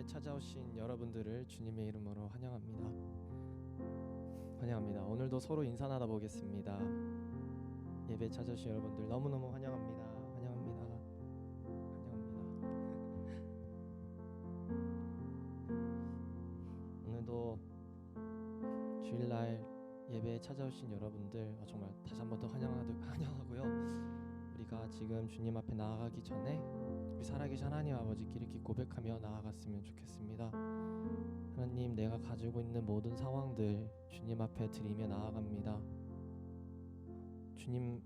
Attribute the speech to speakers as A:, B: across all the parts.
A: 예배에 찾아오신 여러분들을 주님의 이름으로 환영합니다. 환영합니다. 오늘도 서로 인사 나눠보겠습니다. 예배에 찾아오신 여러분들 너무너무 환영합니다. 환영합니다. 환영합니다. 오늘도 주일날 예배에 찾아오신 여러분들 정말 다시 한 번 더 환영하고요. 우리가 지금 주님 앞에 나아가기 전에 우리 살아계신 하나님 아버지께 이렇게 고백하며 나아갔으면 좋겠습니다. 하나님, 내가 가지고 있는 모든 상황들 주님 앞에 드리며 나아갑니다. 주님,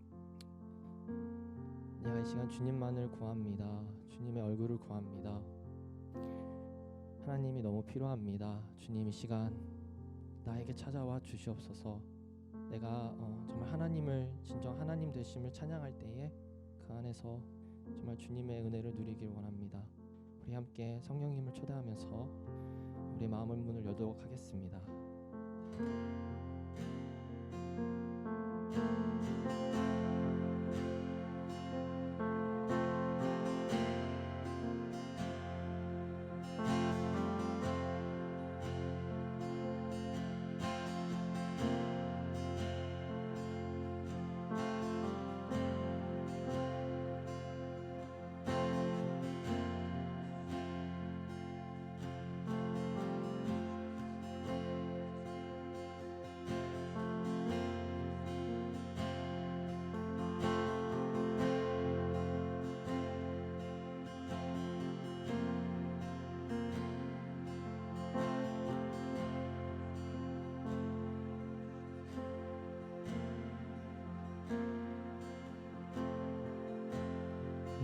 A: 내가 이 시간 주님만을 구합니다. 주님의 얼굴을 구합니다. 하나님이 너무 필요합니다. 주님, 이 시간 나에게 찾아와 주시옵소서. 내가 정말 하나님을 진정 하나님 되심을 찬양할 때에 그 안에서 정말 주님의 은혜를 누리길 원합니다. 우리 함께 성령님을 초대하면서 우리 마음의 문을 열도록 하겠습니다.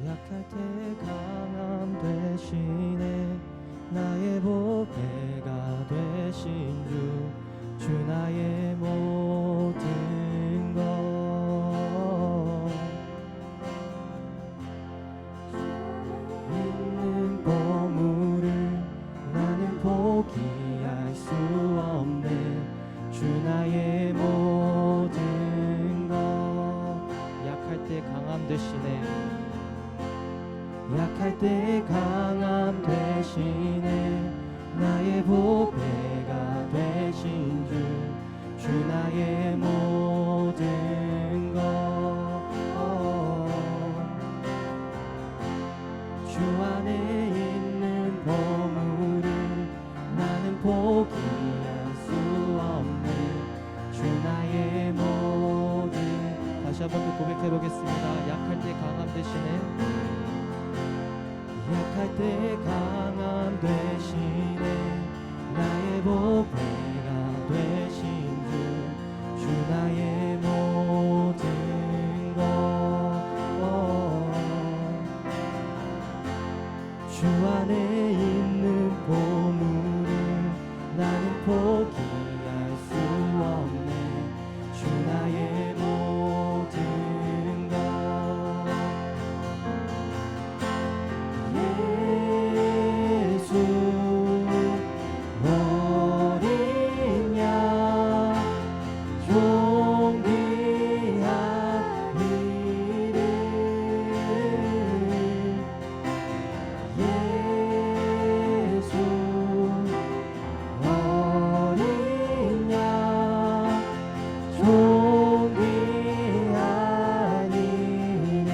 A: 약할 때 강함 되시네. 나의 보배가 되신 주 나의 모든 것. 있는 보물을 나는 포기할 수 없네. 주 나의 모든 것. 약할 때 강함 되시네. 약할 때 강함 되시네. 나의 보배가 되신 주 나의 모든 것. 주 안에 있는 보물을 나는 포기할 수 없네. 주 나의 모든. 다시 한번 더 고백해 보겠습니다. 약할 때 강함 되시네. 약할 때 강함 되시네. 나의 보배가 되신 주 나의 모든 것. 주 안에 있는 보물을 나는 포기할 수 없네. 주 나의 모든 것. 어린 양 존귀한 이름. 예수 어린 양 존귀한 이름.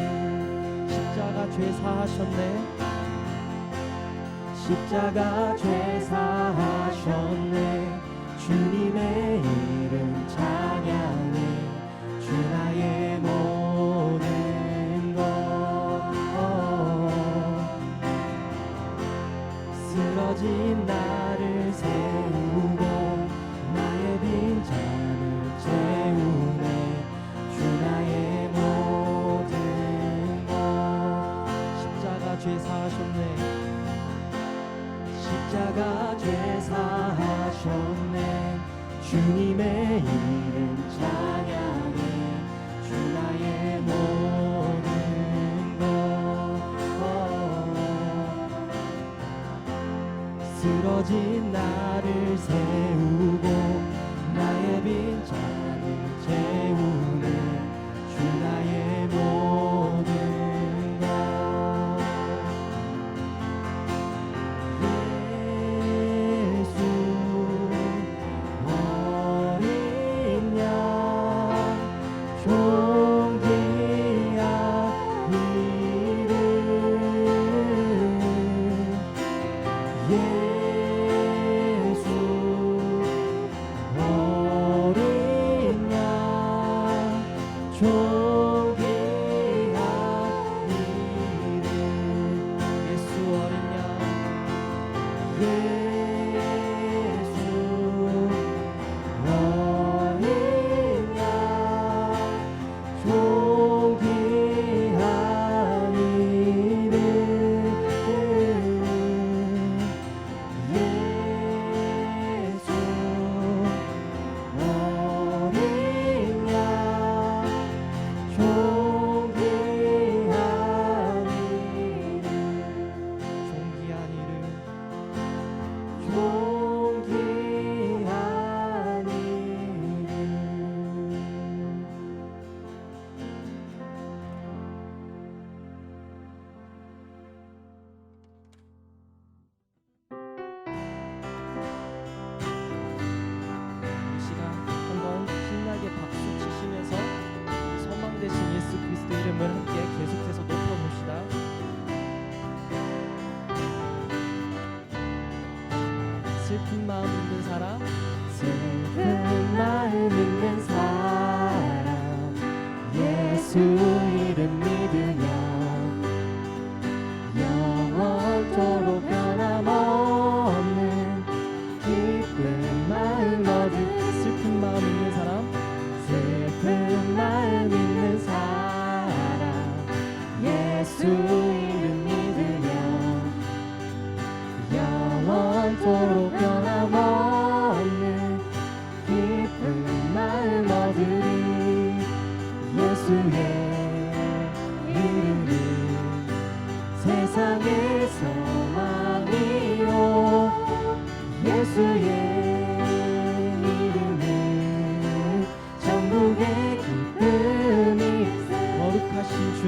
A: 십자가 죄 사하셨네. 십자가 죄 사하셨네. 주님의 이름 찬양해. 주 나의 모든 것. 쓰러진 나를 세우고 나의 빈잔을 채우네. 주 나의 모든 것. 십자가 죄 사하셨네. 십자가 죄 사하셨네. 주님의 이름 찬양해. 주 나의 모든 것. 쓰러진 나를 세우고 나의 빈잔을 채우네. 주 나의 모든 것. 존귀한 이름 예수 어린 양 예수 어린 양 존귀한 이름 예수 어린 양 존귀한 이름 존귀한 이름 존귀한 이름 이 시간 한번 신나게 박수 치시면서 소망 되신 예수 그리스도 이름을 함께 계속해서 높여봅시다. 슬픈 마음 있는 사람 슬픈 마음 있는 사람 예수 이름 믿으면 영원토록 변함없는 기쁜 마음 얻을 슬픈 마음 있는 사람 슬픈 마음 있는 사람 예수 이름 믿으면 영원토록 변함없는 기쁜 마음 얻으리 예수의 이름은 세상의 소망이요 예수의 이름은 천국의 기쁨이 거룩하신 주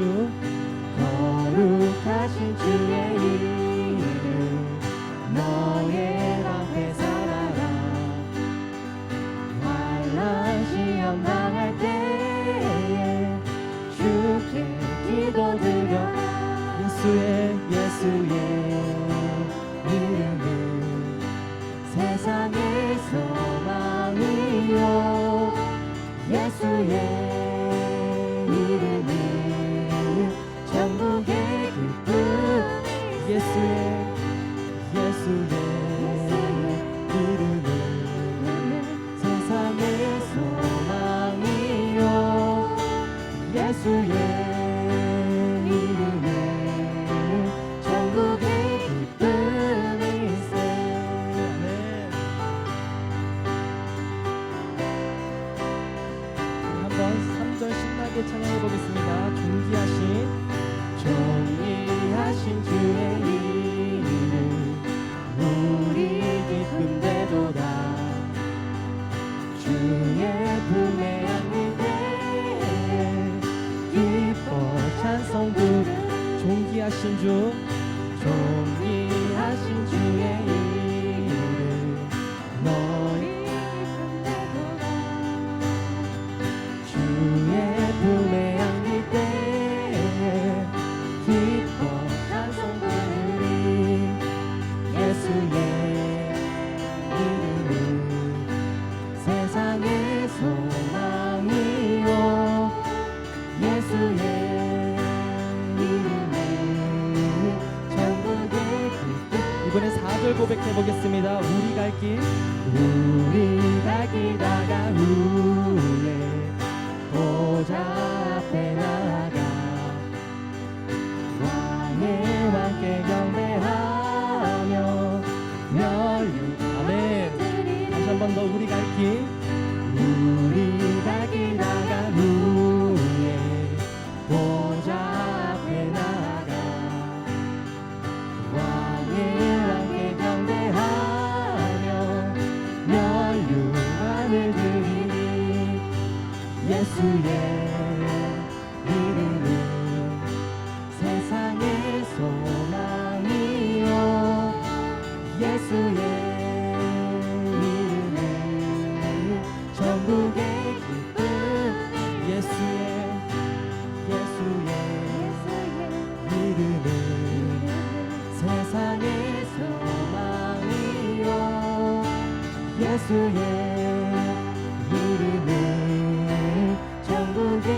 A: 거룩하신 주의 이름 너의 앞에 살아라 환난 시험 당할 때에 주께 기도드려 예수의 이름은 세상의 소망이요 예수의 이름은 천국의 기쁨 예수의 이름은 세상의 소망이요 예수의 이름은 천국의 기쁨일세. 한번 3절 신나게 찬양해 보겠습니다. 존귀하신 주의 이름 우리 기쁨 되도다 주의 품에 안기되 기뻐 찬송 부르 존귀하신 주의 이름 너희 주의 품에 안길 때 기뻐 찬송 부르리 예수의 이름은 세상의 소망이요 예수의 이름은 천국의 기쁨 이번엔 4절 고백해 보겠습니다. 우리 갈 길 다가 후에 보좌 앞에 나아가 왕의 왕께 경배하며 멸류 아멘 다시 한 번 더 우리 갈 길 다가 후에 보좌 앞에 나아가 왕의 왕께 경배하며 멸류관을 드리니 예수의 이름은 세상의 소망이요 예수의 이름은 천국의 기쁨 예수의 이름은 세상의 소망이요 예수의 이름은 천국의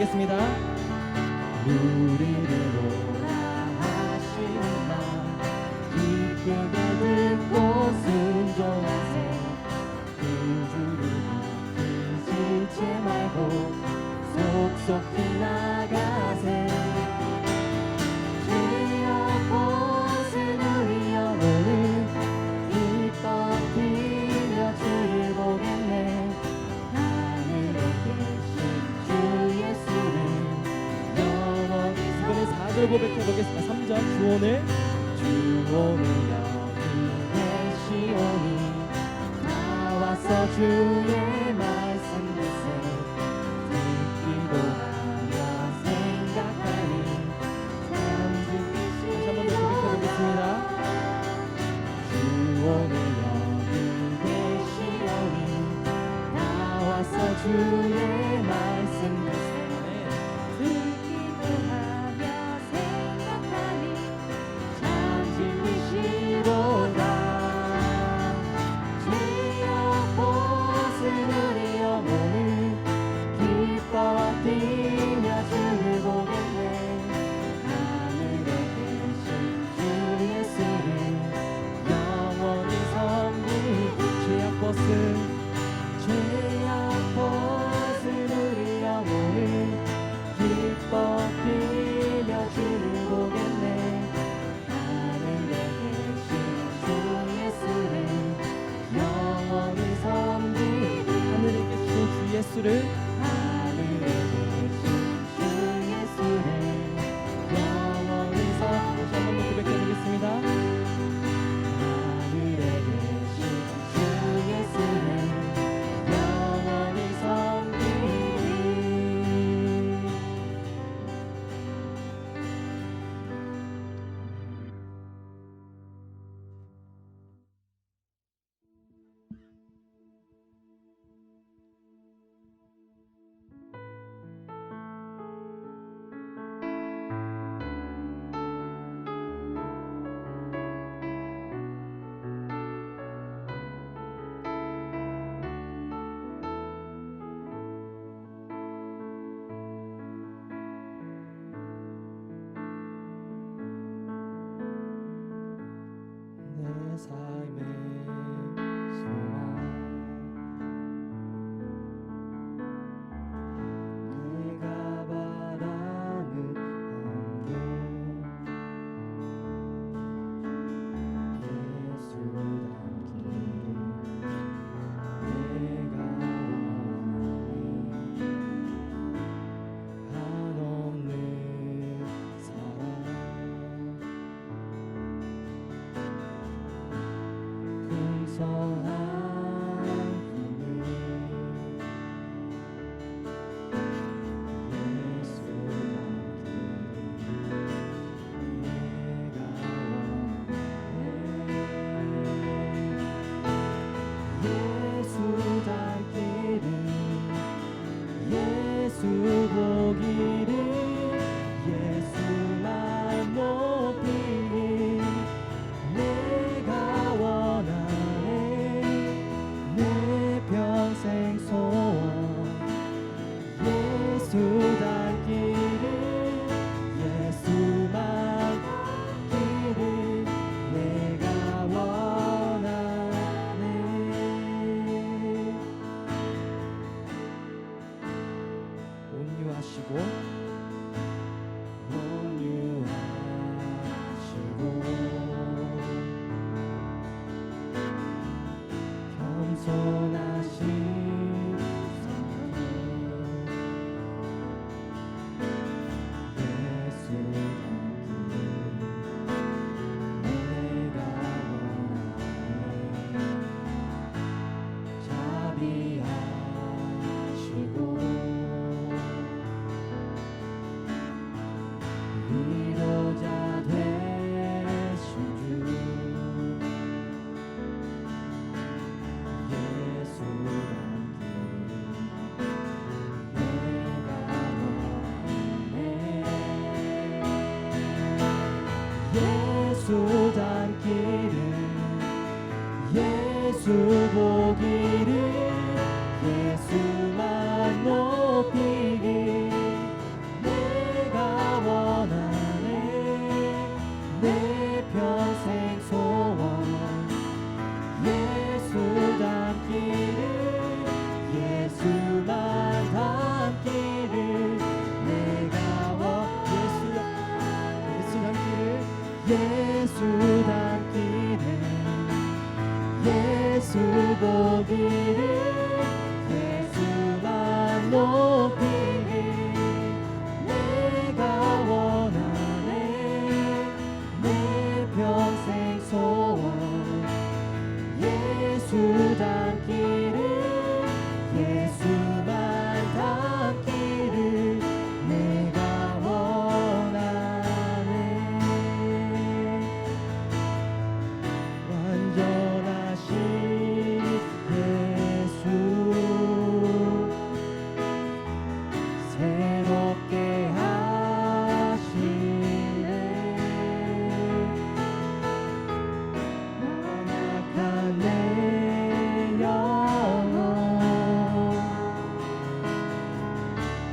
A: 부르겠습니다.
B: 우리를 오라 하시는 말 기쁘게 듣고 순종하세. 구주를 잊지 말고 속속히 나가세. 죄악 벗은 우리 영혼을 기뻐 뛰며 주를 보겠네. 하늘에 계신 주 예수를 영원히
A: 이번에 4절 고백해 보겠습니다. 3절 주 오늘
B: 여기 계시오니 나와서 주의 말씀 듣세. 듣기도 하며 생각하니
A: 다시 한 번 더 고백해 보겠습니다.
B: 주 오늘 여기 계시오니 나와서 주의 말씀 듣세. 듣기도 하며 생각하니 참 진리시로다. 죄악 벗은 우리 영혼을 기뻐 뛰며 주를 보겠네. 하늘에 계신 주 예수를 영원히 섬기고.
A: 죄악 벗은
B: 죄악 벗은 우리 영혼을 기뻐 뛰며 주를 보겠네. 하늘에 계신 주 예수를 영원히 섬기고.
A: 하늘에 계신 주 예수를
B: 하늘에 계신 주 예수를 영원히 섬기고.
A: 다시 한 번 더 고백해 보겠습니다.
B: 하늘에 계신 주 예수를 영원히 섬기리.
A: 내 삶의 소망
B: 내가 바라는 항구 예수 닮기를 내가 원하니. 한없는 사랑 풍성한 꿈을 예수 닮기를 예수 보기를 예수만 높이리 내가 원하네. 내 평생 소원 예수 닮기를 예수만 보기를 내가 원하네.
A: 온유하시고
B: 온유하시고 겸손하신 성품 예수 닮기를 내가 원하네. 자비하시고 위로자 되신 주 예수 닮기를 내가 원하네. 예수 닮기를 예수 보기를 예수만 높이기 예수 닮기를 예수 보기를 예수만 높이길 내가 원하네 내 평생 소원 예수 닮기를 예수만 닮기를 내가 원하네 완전하신 예수 새롭게 하시네 나약한 내 영혼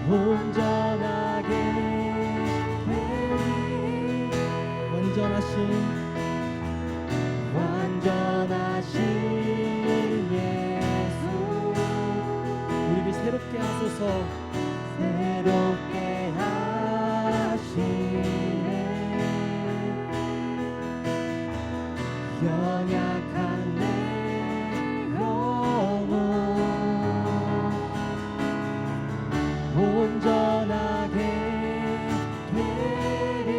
B: 온전하게 되리 완전하신 예수
A: 우리를 새롭게 하소서.
B: 새롭게 하시네 연약한 내 영혼 온전하게 되리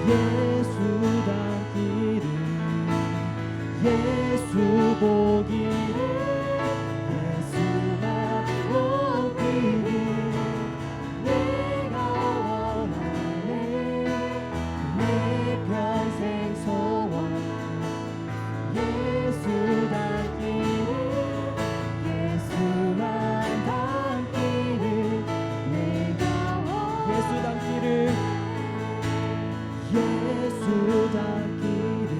B: 예수 닮기를 예수 보기를 예수만 높이길 내가 원하네 내 평생 소원 예수 닮기를 예수만 닮기를 내가 원하네
A: 예수 닮기를
B: 예수 닮기를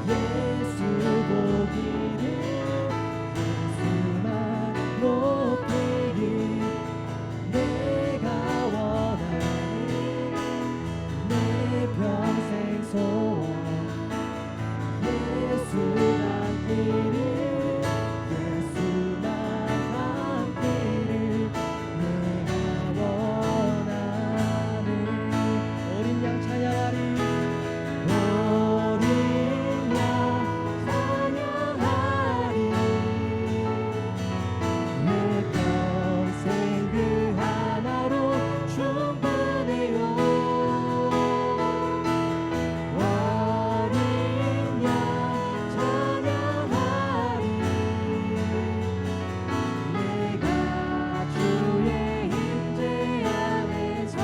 B: 예수 보기를 예수만 높이길 내가 원하네 내 평생 소원 예수 닮기를 예수만 닮기를 내가 원하네
A: 어린 양 찬양하리.
B: 어린 양 찬양하리 내 평생 그 하나로 충분해요 어린 양 찬양하리 내가 주의 임재 안에서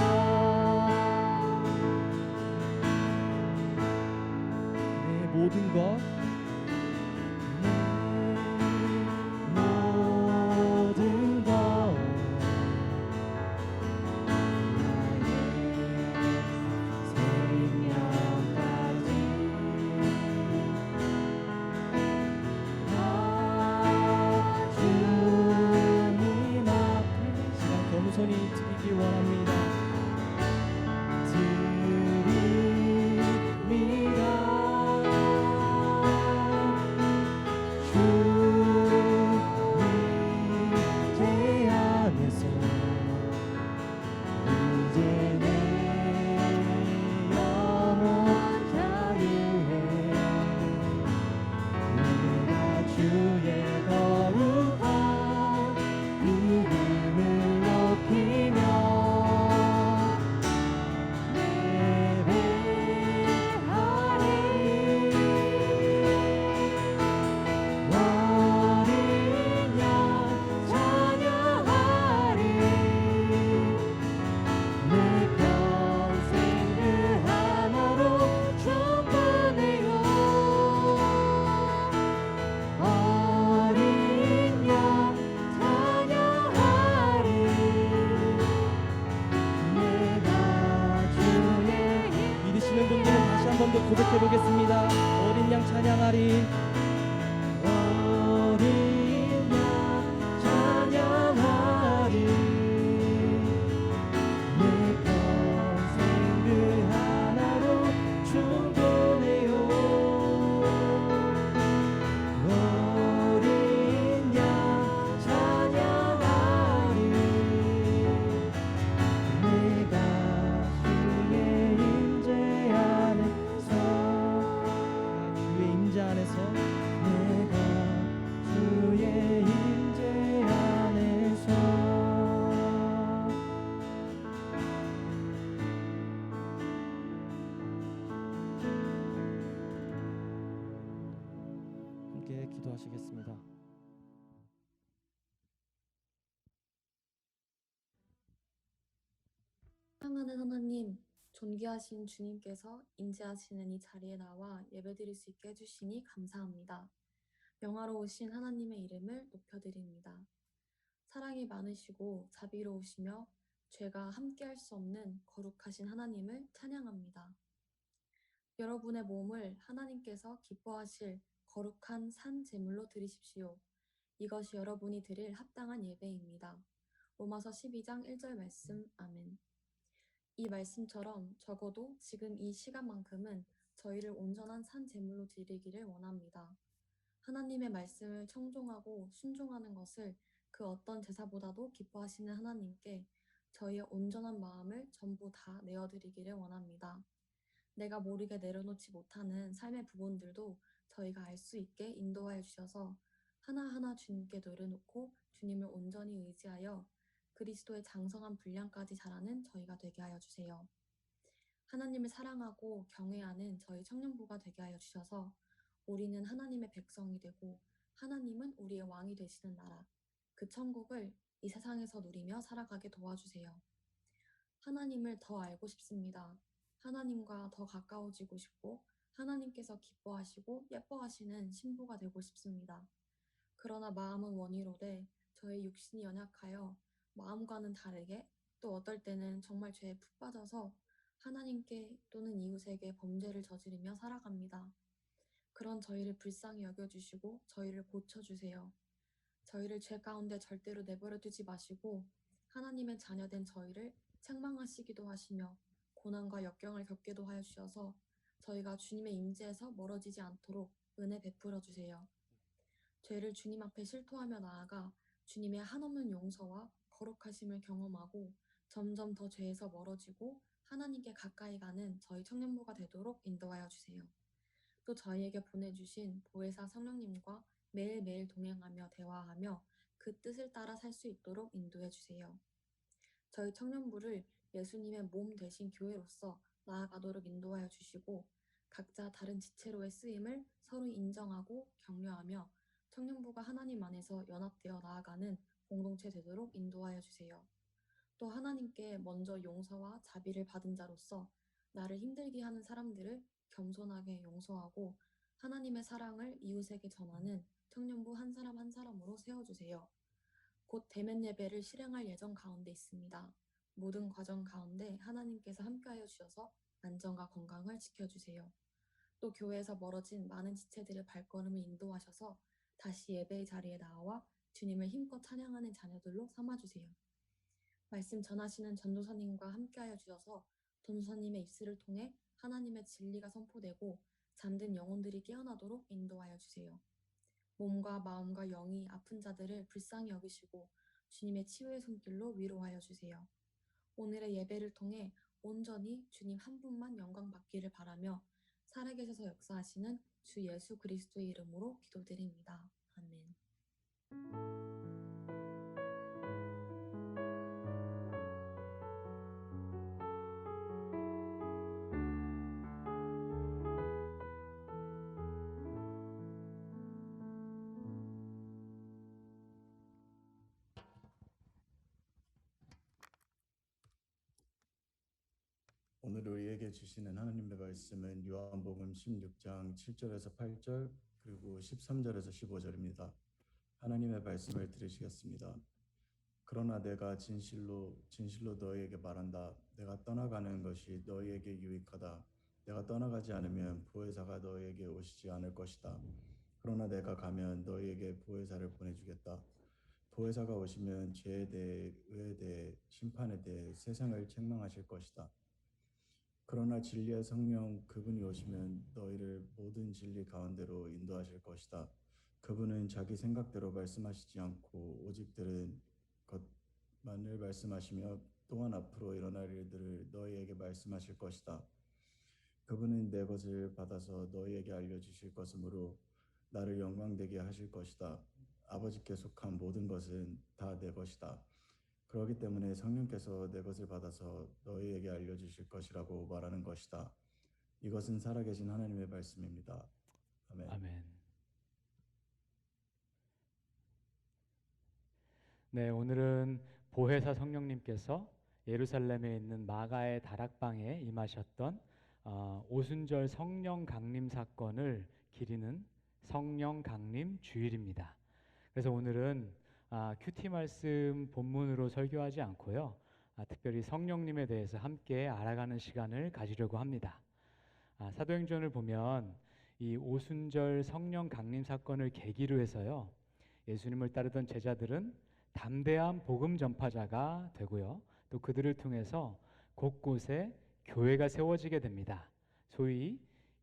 A: 내 모든 것
B: 모든 것 나의 생명까지 다 주님 앞에
A: 시간 겸손히 드리기 원합니다.
B: 드립니다 주님 제 안에서 이제 내 영혼 자유해 내가 주의 거룩한 이름을 높이며 어린 양 찬양하리 내 평생 그 하나로 충분해요 어린 양 찬양하리 내가 주의
A: 믿으시는 분들은 다시 한 번 더 고백해 보겠습니다. 어린 양 찬양하리.
B: 어린 양 찬양하리 내 평생 그 하나로 충분해요 어린 양 찬양하리 내가
A: 기도하시겠습니다.
C: 사랑하는 하나님, 존귀하신 주님께서 임재하시는 이 자리에 나와 예배드릴 수 있게 해주시니 감사합니다. 영화로우신 하나님의 이름을 높여드립니다. 사랑이 많으시고 자비로우시며 죄가 함께할 수 없는 거룩하신 하나님을 찬양합니다. 여러분의 몸을 하나님께서 기뻐하실 거룩한 산 제물로 드리십시오. 이것이 여러분이 드릴 합당한 예배입니다. 로마서 12장 1절 말씀. 아멘. 이 말씀처럼 적어도 지금 이 시간만큼은 저희를 온전한 산 제물로 드리기를 원합니다. 하나님의 말씀을 청종하고 순종하는 것을 그 어떤 제사보다도 기뻐하시는 하나님께 저희의 온전한 마음을 전부 다 내어드리기를 원합니다. 내가 모르게 내려놓지 못하는 삶의 부분들도 저희가 알 수 있게 인도하여 주셔서 하나하나 주님께 내려놓고 주님을 온전히 의지하여 그리스도의 장성한 분량까지 자라는 저희가 되게 하여 주세요. 하나님을 사랑하고 경외하는 저희 청년부가 되게 하여 주셔서 우리는 하나님의 백성이 되고 하나님은 우리의 왕이 되시는 나라, 그 천국을 이 세상에서 누리며 살아가게 도와주세요. 하나님을 더 알고 싶습니다. 하나님과 더 가까워지고 싶고 하나님께서 기뻐하시고 예뻐하시는 신부가 되고 싶습니다. 그러나 마음은 원이로되 저의 육신이 연약하여 마음과는 다르게 또 어떨 때는 정말 죄에 푹 빠져서 하나님께 또는 이웃에게 범죄를 저지르며 살아갑니다. 그런 저희를 불쌍히 여겨주시고 저희를 고쳐주세요. 저희를 죄 가운데 절대로 내버려 두지 마시고 하나님의 자녀된 저희를 책망하시기도 하시며 고난과 역경을 겪기도 하여 주셔서 저희가 주님의 임재에서 멀어지지 않도록 은혜 베풀어 주세요. 죄를 주님 앞에 실토하며 나아가 주님의 한없는 용서와 거룩하심을 경험하고 점점 더 죄에서 멀어지고 하나님께 가까이 가는 저희 청년부가 되도록 인도하여 주세요. 또 저희에게 보내주신 보혜사 성령님과 매일매일 동행하며 대화하며 그 뜻을 따라 살 수 있도록 인도해 주세요. 저희 청년부를 예수님의 몸 되신 교회로서 나아가도록 인도하여 주시고 각자 다른 지체로의 쓰임을 서로 인정하고 격려하며 청년부가 하나님 안에서 연합되어 나아가는 공동체 되도록 인도하여 주세요. 또 하나님께 먼저 용서와 자비를 받은 자로서 나를 힘들게 하는 사람들을 겸손하게 용서하고 하나님의 사랑을 이웃에게 전하는 청년부 한 사람 한 사람으로 세워주세요. 곧 대면 예배를 실행할 예정 가운데 있습니다. 모든 과정 가운데 하나님께서 함께하여 주셔서 안전과 건강을 지켜주세요. 또 교회에서 멀어진 많은 지체들의 발걸음을 인도하셔서 다시 예배의 자리에 나와 주님을 힘껏 찬양하는 자녀들로 삼아주세요. 말씀 전하시는 전도사님과 함께하여 주셔서 전도사님의 입술을 통해 하나님의 진리가 선포되고 잠든 영혼들이 깨어나도록 인도하여 주세요. 몸과 마음과 영이 아픈 자들을 불쌍히 여기시고 주님의 치유의 손길로 위로하여 주세요. 오늘의 예배를 통해 온전히 주님 한 분만 영광 받기를 바라며 살아계셔서 역사하시는 주 예수 그리스도의 이름으로 기도드립니다. 아멘.
D: 오늘 우리에게 주시는 하나님의 말씀은 요한복음 16장 7절에서 8절 그리고 13절에서 15절입니다. 하나님의 말씀을 들으시겠습니다. 그러나 내가 진실로 너희에게 말한다. 내가 떠나가는 것이 너희에게 유익하다. 내가 떠나가지 않으면 보혜사가 너희에게 오시지 않을 것이다. 그러나 내가 가면 너희에게 보혜사를 보내주겠다. 보혜사가 오시면 죄에 대해, 의에 대해, 심판에 대해 세상을 책망하실 것이다. 그러나 진리의 성령 그분이 오시면 너희를 모든 진리 가운데로 인도하실 것이다. 그분은 자기 생각대로 말씀하시지 않고 오직 들은 것만을 말씀하시며 또한 앞으로 일어날 일들을 너희에게 말씀하실 것이다. 그분은 내 것을 받아서 너희에게 알려주실 것이므로 나를 영광되게 하실 것이다. 아버지께 속한 모든 것은 다 내 것이다. 그렇기 때문에 성령께서 내 것을 받아서 너희에게 알려주실 것이라고 말하는 것이다. 이것은 살아계신 하나님의 말씀입니다. 아멘.
B: 아멘. 네, 오늘은 보혜사 성령님께서 예루살렘에 있는 마가의 다락방에 임하셨던 오순절 성령 강림 사건을 기리는 성령 강림 주일입니다. 그래서 오늘은 큐티 말씀 본문으로 설교하지 않고요. 특별히 성령님에 대해서 함께 알아가는 시간을 가지려고 합니다. 사도행전을 보면 이 오순절 성령 강림 사건을 계기로 해서요. 예수님을 따르던 제자들은 담대한 복음 전파자가 되고요. 또 그들을 통해서 곳곳에 교회가 세워지게 됩니다. 소위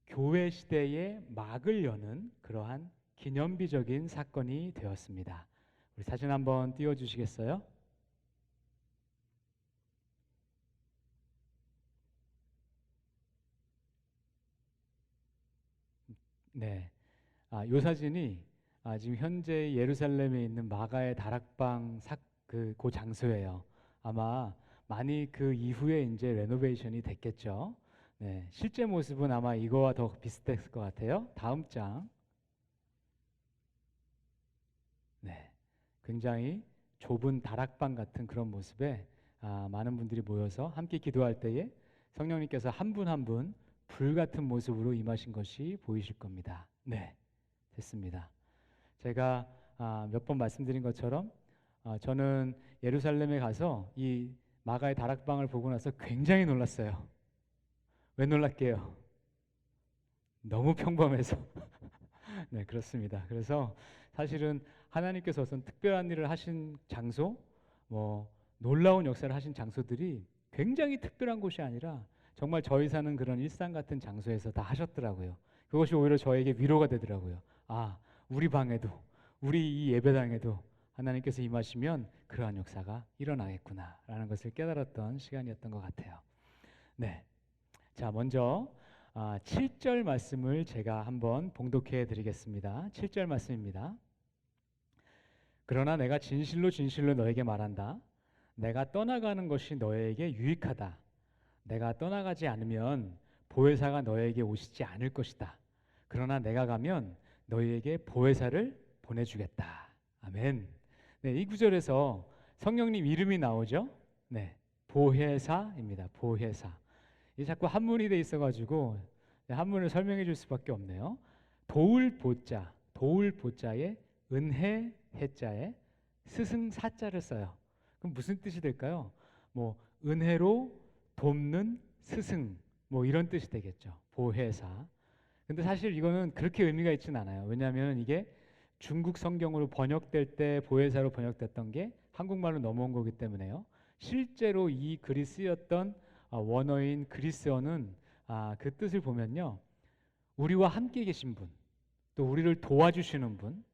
B: 교회 시대의 막을 여는 그러한 기념비적인 사건이 되었습니다. 우리 사진 한번 띄워주시겠어요? 네, 이 사진이 지금 현재 예루살렘에 있는 마가의 다락방 그 장소예요. 아마 많이 그 이후에 이제 레노베이션이 됐겠죠. 네, 실제 모습은 아마 이거와 더 비슷했을 것 같아요. 다음 장. 네, 굉장히 좁은 다락방 같은 그런 모습에 많은 분들이 모여서 함께 기도할 때에 성령님께서 한 분 한 분 불 같은 모습으로 임하신 것이 보이실 겁니다. 네, 됐습니다. 제가 몇 번 말씀드린 것처럼 저는 예루살렘에 가서 이 마가의 다락방을 보고 나서 굉장히 놀랐어요. 왜 놀랄게요? 너무 평범해서. 네, 그렇습니다. 그래서 사실은 하나님께서 어떤 특별한 일을 하신 장소, 놀라운 역사를 하신 장소들이 굉장히 특별한 곳이 아니라 정말 저희 사는 그런 일상 같은 장소에서 다 하셨더라고요. 그것이 오히려 저에게 위로가 되더라고요. 우리 방에도, 우리 이 예배당에도 하나님께서 임하시면 그러한 역사가 일어나겠구나라는 것을 깨달았던 시간이었던 것 같아요. 네, 자 먼저 7절 말씀을 제가 한번 봉독해 드리겠습니다. 7절 말씀입니다. 그러나 내가 진실로 진실로 너에게 말한다. 내가 떠나가는 것이 너에게 유익하다. 내가 떠나가지 않으면 보혜사가 너에게 오시지 않을 것이다. 그러나 내가 가면 너희에게 보혜사를 보내주겠다. 아멘. 네, 이 구절에서 성령님 이름이 나오죠. 네, 보혜사입니다. 보혜사. 이 자꾸 한문이 돼 있어가지고 한문을 설명해 줄 수밖에 없네요. 도울 보자, 도울 보자에 은혜 해자에 스승 사자를 써요. 그럼 무슨 뜻이 될까요? 은혜로 돕는 스승 이런 뜻이 되겠죠. 보혜사. 근데 사실 이거는 그렇게 의미가 있지는 않아요. 왜냐하면 이게 중국 성경으로 번역될 때 보혜사로 번역됐던 게 한국말로 넘어온 거기 때문에요. 실제로 이 글이 쓰였던 원어인 그리스어는 그 뜻을 보면요. 우리와 함께 계신 분, 또 우리를 도와주시는 분,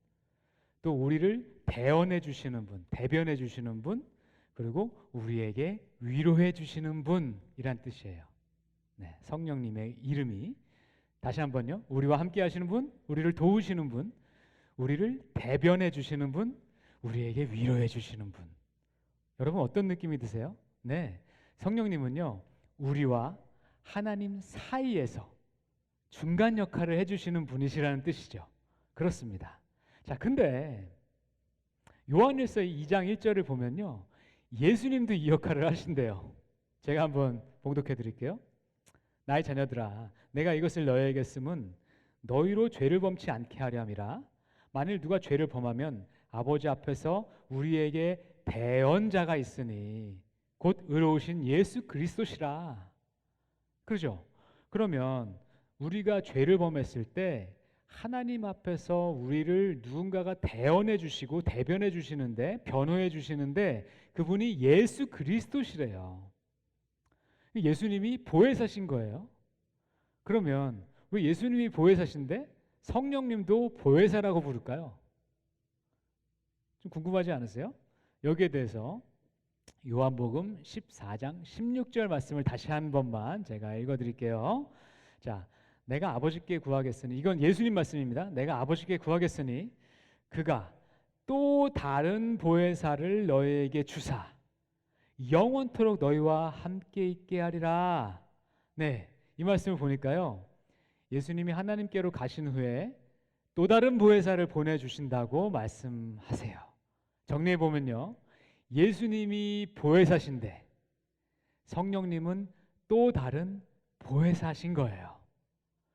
B: 또 우리를 대언해 주시는 분, 대변해 주시는 분, 그리고 우리에게 위로해 주시는 분이란 뜻이에요. 네, 성령님의 이름이 다시 한번요. 우리와 함께 하시는 분, 우리를 도우시는 분, 우리를 대변해 주시는 분, 우리에게 위로해 주시는 분. 여러분 어떤 느낌이 드세요? 네, 성령님은요. 우리와 하나님 사이에서 중간 역할을 해주시는 분이시라는 뜻이죠. 그렇습니다. 자, 근데 요한일서 2장 1절을 보면요. 예수님도 이 역할을 하신대요. 제가 한번 봉독해 드릴게요. 나의 자녀들아, 내가 이것을 너희에게 쓰면 너희로 죄를 범치 않게 하려 함이라. 만일 누가 죄를 범하면 아버지 앞에서 우리에게 대언자가 있으니 곧 의로우신 예수 그리스도시라. 그렇죠? 그러면 우리가 죄를 범했을 때 하나님 앞에서 우리를 누군가가 대언해 주시고 대변해 주시는데, 변호해 주시는데 그분이 예수 그리스도시래요. 예수님이 보혜사신 거예요. 그러면 왜 예수님이 보혜사신데 성령님도 보혜사라고 부를까요? 좀 궁금하지 않으세요? 여기에 대해서 요한복음 14장 16절 말씀을 다시 한 번만 제가 읽어드릴게요. 자, 내가 아버지께 구하겠으니, 이건 예수님 말씀입니다. 내가 아버지께 구하겠으니 그가 또 다른 보혜사를 너희에게 주사 영원토록 너희와 함께 있게 하리라. 네, 이 말씀을 보니까요. 예수님이 하나님께로 가신 후에 또 다른 보혜사를 보내주신다고 말씀하세요. 정리해 보면요. 예수님이 보혜사신데 성령님은 또 다른 보혜사신 거예요.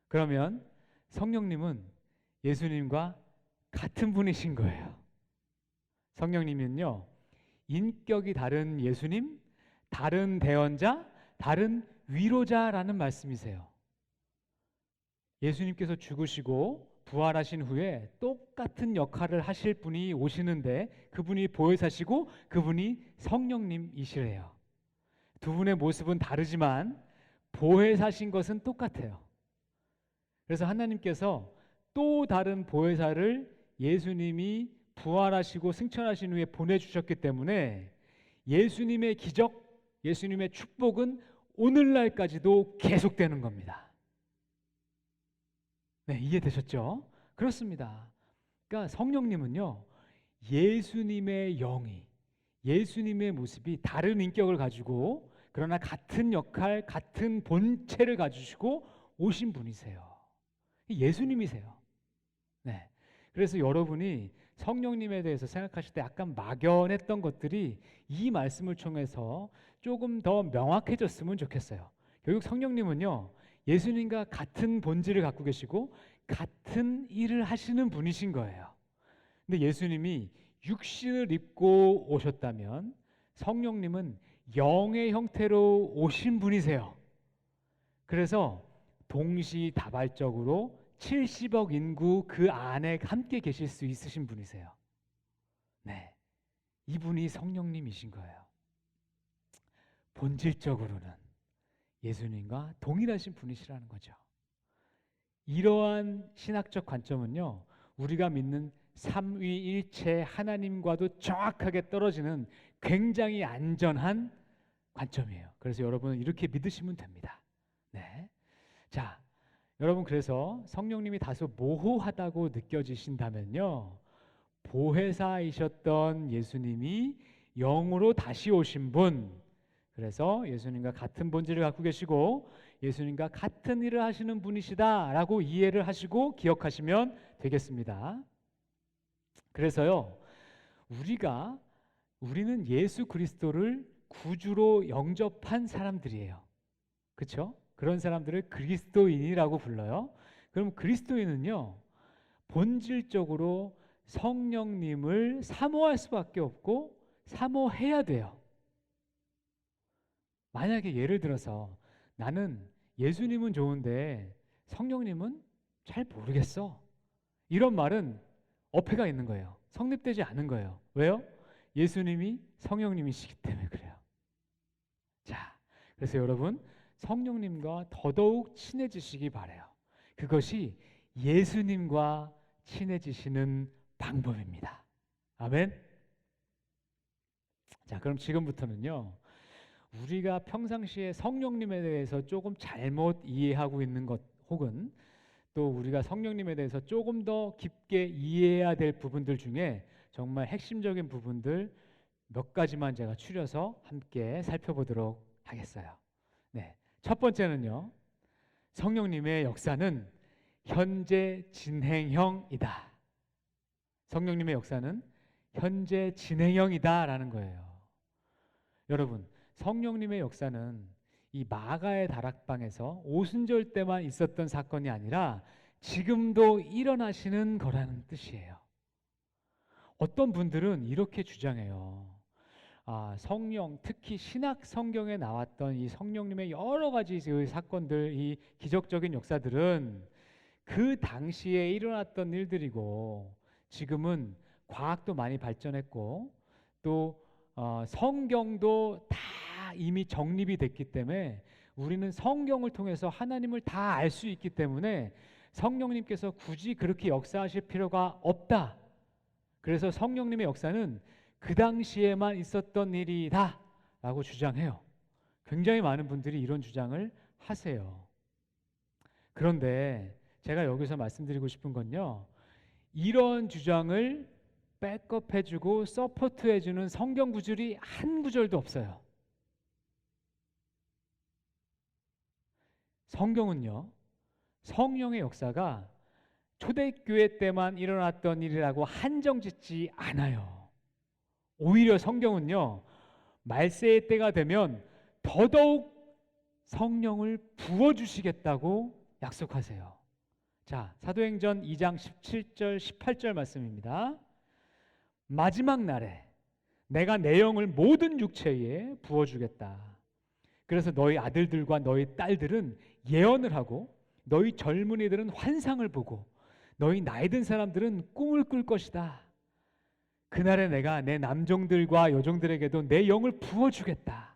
B: 그러면 성령님은 예수님과 같은 분이신 거예요. 성령님은요, 인격이 다른 예수님, 다른 대언자, 다른 위로자라는 말씀이세요. 예수님께서 죽으시고 부활하신 후에 똑같은 역할을 하실 분이 오시는데 그분이 보혜사시고 그분이 성령님이시래요. 두 분의 모습은 다르지만 보혜사신 것은 똑같아요. 그래서 하나님께서 또 다른 보혜사를 예수님이 부활하시고 승천하신 후에 보내주셨기 때문에 예수님의 기적, 예수님의 축복은 오늘날까지도 계속되는 겁니다. 네, 이해되셨죠? 그렇습니다. 그러니까 성령님은요, 예수님의 영이, 예수님의 모습이 다른 인격을 가지고 그러나 같은 역할, 같은 본체를 가지시고 오신 분이세요. 예수님이세요. 네. 그래서 여러분이 성령님에 대해서 생각하실 때 약간 막연했던 것들이 이 말씀을 통해서 조금 더 명확해졌으면 좋겠어요. 결국 성령님은요, 예수님과 같은 본질을 갖고 계시고 같은 일을 하시는 분이신 거예요. 근데 예수님이 육신을 입고 오셨다면 성령님은 영의 형태로 오신 분이세요. 그래서 동시다발적으로 70억 인구 그 안에 함께 계실 수 있으신 분이세요. 네, 이분이 성령님이신 거예요. 본질적으로는 예수님과 동일하신 분이시라는 거죠. 이러한 신학적 관점은요, 우리가 믿는 삼위일체 하나님과도 정확하게 떨어지는 굉장히 안전한 관점이에요. 그래서 여러분은 이렇게 믿으시면 됩니다. 네. 자, 여러분, 그래서 성령님이 다소 모호하다고 느껴지신다면요, 보혜사이셨던 예수님이 영으로 다시 오신 분, 그래서 예수님과 같은 본질을 갖고 계시고 예수님과 같은 일을 하시는 분이시다라고 이해를 하시고 기억하시면 되겠습니다. 그래서요, 우리는 예수 그리스도를 구주로 영접한 사람들이에요. 그렇죠? 그런 사람들을 그리스도인이라고 불러요. 그럼 그리스도인은요, 본질적으로 성령님을 사모할 수밖에 없고 사모해야 돼요. 만약에 예를 들어서 나는 예수님은 좋은데 성령님은 잘 모르겠어, 이런 말은 어폐가 있는 거예요. 성립되지 않은 거예요. 왜요? 예수님이 성령님이시기 때문에 그래요. 자, 그래서 여러분, 성령님과 더더욱 친해지시기 바라요. 그것이 예수님과 친해지시는 방법입니다. 아멘. 자, 그럼 지금부터는요, 우리가 평상시에 성령님에 대해서 조금 잘못 이해하고 있는 것, 혹은 또 우리가 성령님에 대해서 조금 더 깊게 이해해야 될 부분들 중에 정말 핵심적인 부분들 몇 가지만 제가 추려서 함께 살펴보도록 하겠어요. 네, 첫 번째는요, 성령님의 역사는 현재 진행형이다. 성령님의 역사는 현재 진행형이다라는 거예요. 여러분, 성령님의 역사는 이 마가의 다락방에서 오순절 때만 있었던 사건이 아니라 지금도 일어나시는 거라는 뜻이에요. 어떤 분들은 이렇게 주장해요. 성령, 특히 신약 성경에 나왔던 이 성령님의 여러 가지 사건들, 이 기적적인 역사들은 그 당시에 일어났던 일들이고 지금은 과학도 많이 발전했고 또 성경도 다 이미 정립이 됐기 때문에 우리는 성경을 통해서 하나님을 다 알 수 있기 때문에 성령님께서 굳이 그렇게 역사하실 필요가 없다. 그래서 성령님의 역사는 그 당시에만 있었던 일이다 라고 주장해요. 굉장히 많은 분들이 이런 주장을 하세요. 그런데 제가 여기서 말씀드리고 싶은 건요, 이런 주장을 백업해주고 서포트해주는 성경 구절이 한 구절도 없어요. 성경은요, 성령의 역사가 초대교회 때만 일어났던 일이라고 한정짓지 않아요. 오히려 성경은요, 말세의 때가 되면 더더욱 성령을 부어주시겠다고 약속하세요. 자, 사도행전 2장 17절 18절 말씀입니다. 마지막 날에 내가 내 영을 모든 육체에 부어주겠다. 그래서 너희 아들들과 너희 딸들은 예언을 하고 너희 젊은이들은 환상을 보고 너희 나이 든 사람들은 꿈을 꿀 것이다. 그날에 내가 내 남종들과 여종들에게도 내 영을 부어주겠다.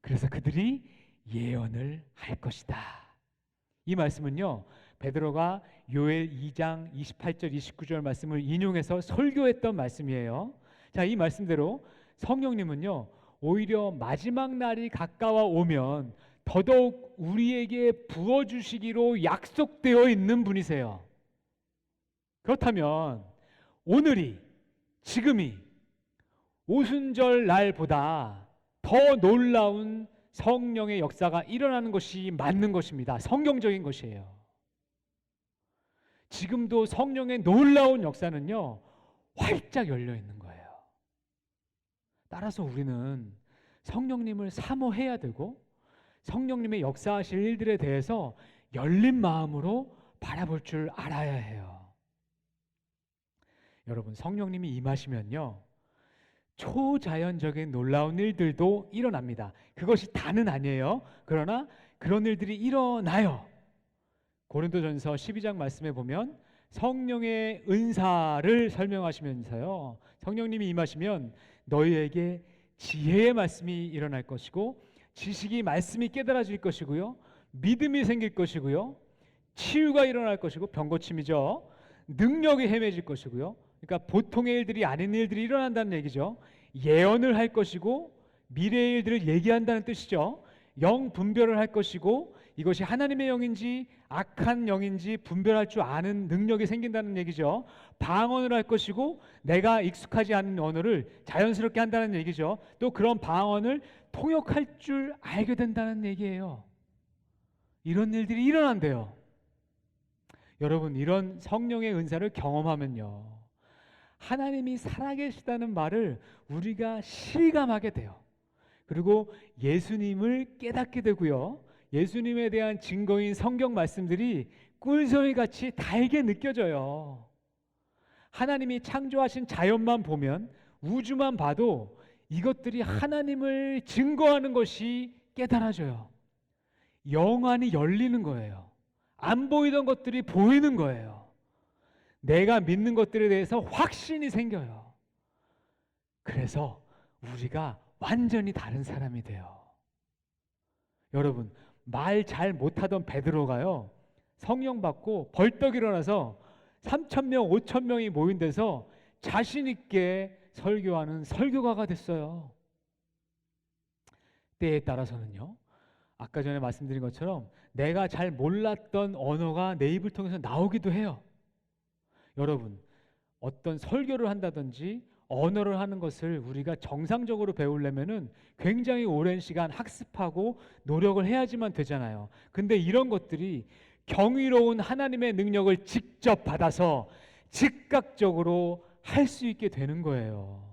B: 그래서 그들이 예언을 할 것이다. 이 말씀은요, 베드로가 요엘 2장 28절 29절 말씀을 인용해서 설교했던 말씀이에요. 자, 이 말씀대로 성령님은요, 오히려 마지막 날이 가까워 오면 더더욱 우리에게 부어주시기로 약속되어 있는 분이세요. 그렇다면 오늘이, 지금이 오순절 날보다 더 놀라운 성령의 역사가 일어나는 것이 맞는 것입니다. 성경적인 것이에요. 지금도 성령의 놀라운 역사는요, 활짝 열려 있는 거예요. 따라서 우리는 성령님을 사모해야 되고 성령님의 역사하실 일들에 대해서 열린 마음으로 바라볼 줄 알아야 해요. 여러분, 성령님이 임하시면요, 초자연적인 놀라운 일들도 일어납니다. 그것이 다는 아니에요. 그러나 그런 일들이 일어나요. 고린도전서 12장 말씀에 보면 성령의 은사를 설명하시면서요, 성령님이 임하시면 너희에게 지혜의 말씀이 일어날 것이고 지식이 말씀이 깨달아질 것이고요, 믿음이 생길 것이고요, 치유가 일어날 것이고, 병고침이죠, 능력이 헤매질 것이고요. 그러니까 보통의 일들이 아닌 일들이 일어난다는 얘기죠. 예언을 할 것이고 미래의 일들을 얘기한다는 뜻이죠. 영 분별을 할 것이고 이것이 하나님의 영인지 악한 영인지 분별할 줄 아는 능력이 생긴다는 얘기죠. 방언을 할 것이고 내가 익숙하지 않은 언어를 자연스럽게 한다는 얘기죠. 또 그런 방언을 통역할 줄 알게 된다는 얘기예요. 이런 일들이 일어난대요. 여러분, 이런 성령의 은사를 경험하면요, 하나님이 살아계시다는 말을 우리가 실감하게 돼요. 그리고 예수님을 깨닫게 되고요, 예수님에 대한 증거인 성경 말씀들이 꿀소리같이 달게 느껴져요. 하나님이 창조하신 자연만 보면, 우주만 봐도 이것들이 하나님을 증거하는 것이 깨달아져요. 영안이 열리는 거예요. 안 보이던 것들이 보이는 거예요. 내가 믿는 것들에 대해서 확신이 생겨요. 그래서 우리가 완전히 다른 사람이 돼요. 여러분, 말 잘 못하던 베드로가요, 성령 받고 벌떡 일어나서 3,000명, 5,000명이 모인 데서 자신 있게 설교하는 설교가가 됐어요. 때에 따라서는요, 아까 전에 말씀드린 것처럼 내가 잘 몰랐던 언어가 내 입을 통해서 나오기도 해요. 여러분, 어떤 설교를 한다든지 언어를 하는 것을 우리가 정상적으로 배우려면은 굉장히 오랜 시간 학습하고 노력을 해야지만 되잖아요. 근데 이런 것들이 경이로운 하나님의 능력을 직접 받아서 즉각적으로 할 수 있게 되는 거예요.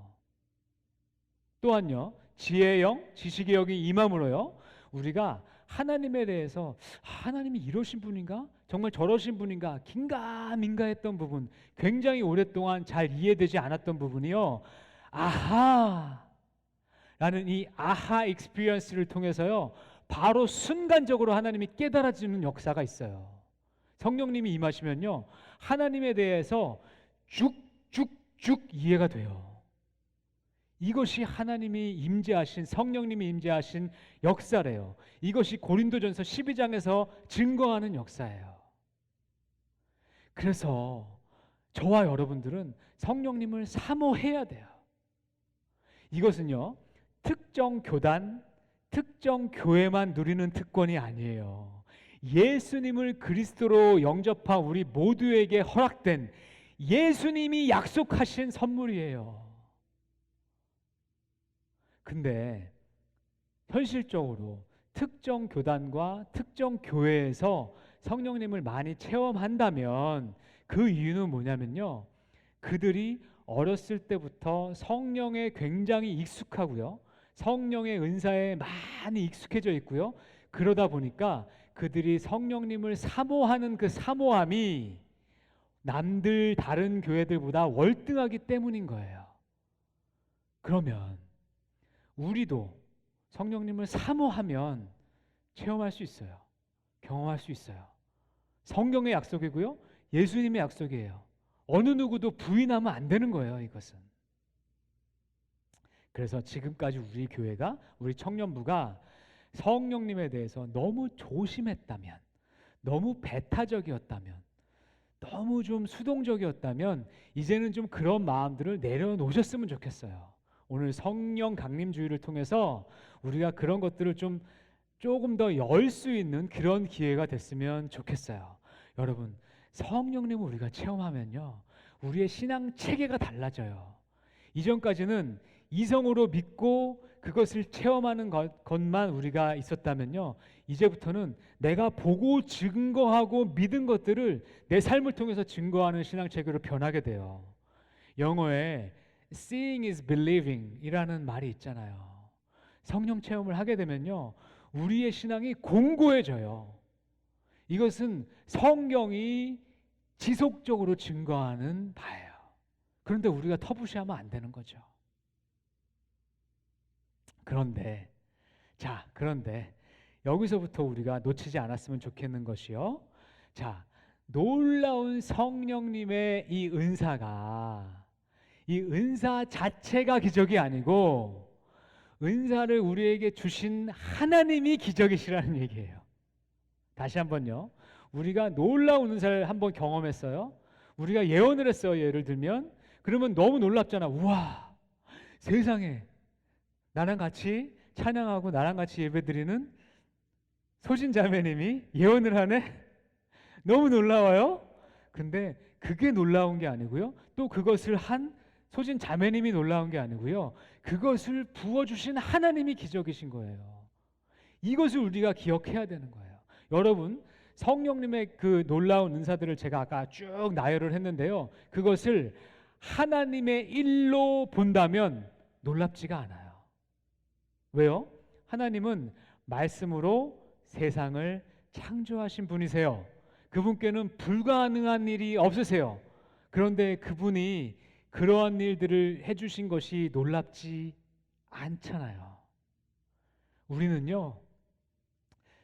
B: 또한요, 지혜의 영, 지식의 영이 임함으로요, 우리가 하나님에 대해서 하나님이 이러신 분인가? 정말 저러신 분인가? 긴가민가 했던 부분, 굉장히 오랫동안 잘 이해되지 않았던 부분이요, 아하! 라는 이 아하 익스피리언스를 통해서요, 바로 순간적으로 하나님이 깨달아지는 역사가 있어요. 성령님이 임하시면요, 하나님에 대해서 쭉쭉쭉 이해가 돼요. 이것이 하나님이 임재하신, 성령님이 임재하신 역사래요. 이것이 고린도전서 12장에서 증거하는 역사예요. 그래서 저와 여러분들은 성령님을 사모해야 돼요. 이것은요, 특정 교단, 특정 교회만 누리는 특권이 아니에요. 예수님을 그리스도로 영접한 우리 모두에게 허락된, 예수님이 약속하신 선물이에요. 근데 현실적으로 특정 교단과 특정 교회에서 성령님을 많이 체험한다면 그 이유는 뭐냐면요, 그들이 어렸을 때부터 성령에 굉장히 익숙하고요. 성령의 은사에 많이 익숙해져 있고요. 그러다 보니까 그들이 성령님을 사모하는 그 사모함이 남들 다른 교회들보다 월등하기 때문인 거예요. 그러면 우리도 성령님을 사모하면 체험할 수 있어요. 경험할 수 있어요. 성경의 약속이고요. 예수님의 약속이에요. 어느 누구도 부인하면 안 되는 거예요, 이것은. 그래서 지금까지 우리 교회가, 우리 청년부가 성령님에 대해서 너무 조심했다면, 너무 배타적이었다면, 너무 좀 수동적이었다면 이제는 좀 그런 마음들을 내려놓으셨으면 좋겠어요. 오늘 성령 강림주의를 통해서 우리가 그런 것들을 좀 조금 더 열 수 있는 그런 기회가 됐으면 좋겠어요. 여러분, 성령님을 우리가 체험하면요, 우리의 신앙 체계가 달라져요. 이전까지는 이성으로 믿고 그것을 체험하는 것만 우리가 있었다면요, 이제부터는 내가 보고 증거하고 믿은 것들을 내 삶을 통해서 증거하는 신앙 체계로 변하게 돼요. 영어에 seeing is believing 이라는 말이 있잖아요. 성령 체험을 하게 되면요, 우리의 신앙이 공고해져요. 이것은 성경이 지속적으로 증거하는 바예요. 그런데 우리가 터부시하면 안 되는 거죠. 그런데 여기서부터 우리가 놓치지 않았으면 좋겠는 것이요. 자, 놀라운 성령님의 이 은사가, 이 은사 자체가 기적이 아니고 은사를 우리에게 주신 하나님이 기적이시라는 얘기예요. 다시 한번요. 우리가 놀라운 은사를 한번 경험했어요. 우리가 예언을 했어요. 예를 들면 그러면 너무 놀랍잖아. 우와, 세상에 나랑 같이 찬양하고 나랑 같이 예배드리는 소진자매님이 예언을 하네? 너무 놀라워요. 근데 그게 놀라운 게 아니고요, 또 그것을 한 소진자매님이 놀라운 게 아니고요, 그것을 부어주신 하나님이 기적이신 거예요. 이것을 우리가 기억해야 되는 거예요. 여러분, 성령님의 그 놀라운 은사들을 제가 아까 쭉 나열을 했는데요, 그것을 하나님의 일로 본다면 놀랍지가 않아요. 왜요? 하나님은 말씀으로 세상을 창조하신 분이세요. 그분께는 불가능한 일이 없으세요. 그런데 그분이 그러한 일들을 해주신 것이 놀랍지 않잖아요. 우리는요,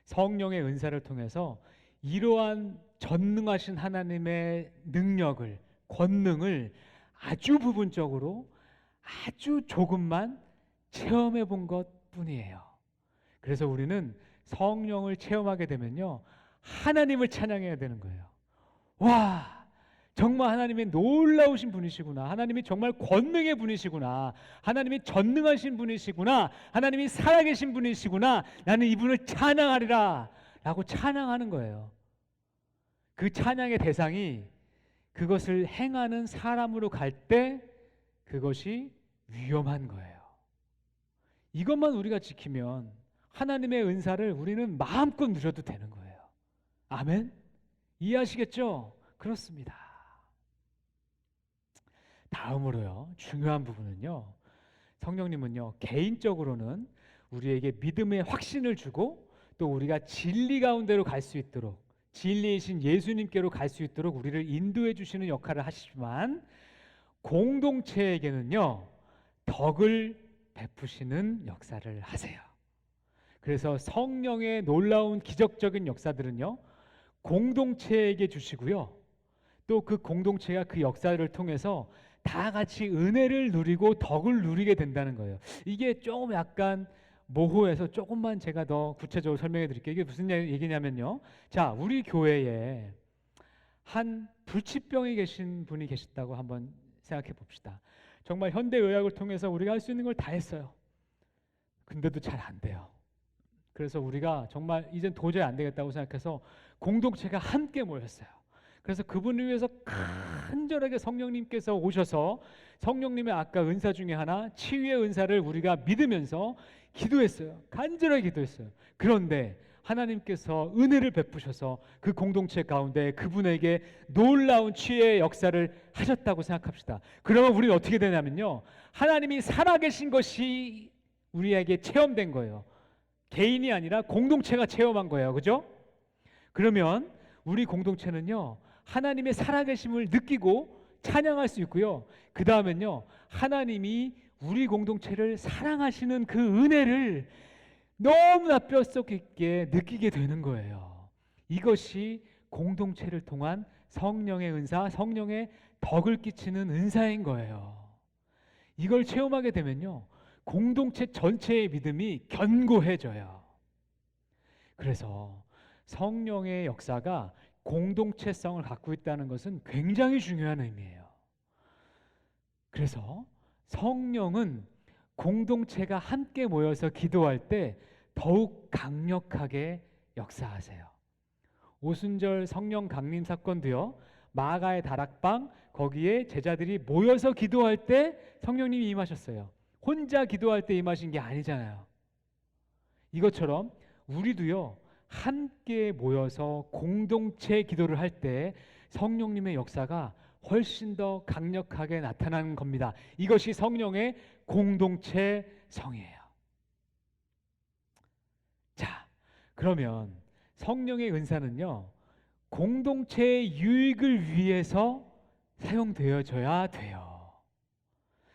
B: 성령의 은사를 통해서 이러한 전능하신 하나님의 능력을, 권능을 아주 부분적으로 아주 조금만 체험해 본 것뿐이에요. 그래서 우리는 성령을 체험하게 되면요, 하나님을 찬양해야 되는 거예요. 와, 정말 하나님이 놀라우신 분이시구나. 하나님이 정말 권능의 분이시구나. 하나님이 전능하신 분이시구나. 하나님이 살아계신 분이시구나. 나는 이분을 찬양하리라 라고 찬양하는 거예요. 그 찬양의 대상이 그것을 행하는 사람으로 갈 때 그것이 위험한 거예요. 이것만 우리가 지키면 하나님의 은사를 우리는 마음껏 누려도 되는 거예요. 아멘? 이해하시겠죠? 그렇습니다. 다음으로요, 중요한 부분은요, 성령님은요, 개인적으로는 우리에게 믿음의 확신을 주고 또 우리가 진리 가운데로 갈 수 있도록, 진리이신 예수님께로 갈 수 있도록 우리를 인도해 주시는 역할을 하시지만 공동체에게는요, 덕을 베푸시는 역사를 하세요. 그래서 성령의 놀라운 기적적인 역사들은요, 공동체에게 주시고요, 또 그 공동체가 그 역사를 통해서 다 같이 은혜를 누리고 덕을 누리게 된다는 거예요. 이게 조금 약간 모호해서 조금만 제가 더 구체적으로 설명해 드릴게요. 이게 무슨 얘기냐면요, 자, 우리 교회에 한 불치병이 계신 분이 계셨다고 한번 생각해 봅시다. 정말 현대의학을 통해서 우리가 할 수 있는 걸 다 했어요. 근데도 잘 안 돼요. 그래서 우리가 정말 이젠 도저히 안 되겠다고 생각해서 공동체가 함께 모였어요. 그래서 그분을 위해서 간절하게 성령님께서 오셔서 성령님의 아까 은사 중에 하나, 치유의 은사를 우리가 믿으면서 기도했어요. 간절하게 기도했어요. 그런데 하나님께서 은혜를 베푸셔서 그 공동체 가운데 그분에게 놀라운 치유의 역사를 하셨다고 생각합시다. 그러면 우리는 어떻게 되냐면요, 하나님이 살아계신 것이 우리에게 체험된 거예요. 개인이 아니라 공동체가 체험한 거예요. 그죠? 그러면 우리 공동체는요, 하나님의 살아계심을 느끼고 찬양할 수 있고요, 그 다음엔요, 하나님이 우리 공동체를 사랑하시는 그 은혜를 너무나 뼛속 깊게 느끼게 되는 거예요. 이것이 공동체를 통한 성령의 은사, 성령의 덕을 끼치는 은사인 거예요. 이걸 체험하게 되면요, 공동체 전체의 믿음이 견고해져요. 그래서 성령의 역사가 공동체성을 갖고 있다는 것은 굉장히 중요한 의미예요. 그래서 성령은 공동체가 함께 모여서 기도할 때 더욱 강력하게 역사하세요. 오순절 성령 강림 사건도요, 마가의 다락방, 거기에 제자들이 모여서 기도할 때 성령님이 임하셨어요. 혼자 기도할 때 임하신 게 아니잖아요. 이것처럼 우리도요, 함께 모여서 공동체 기도를 할 때 성령님의 역사가 훨씬 더 강력하게 나타나는 겁니다. 이것이 성령의 공동체성이에요. 자, 그러면 성령의 은사는요, 공동체의 유익을 위해서 사용되어져야 돼요.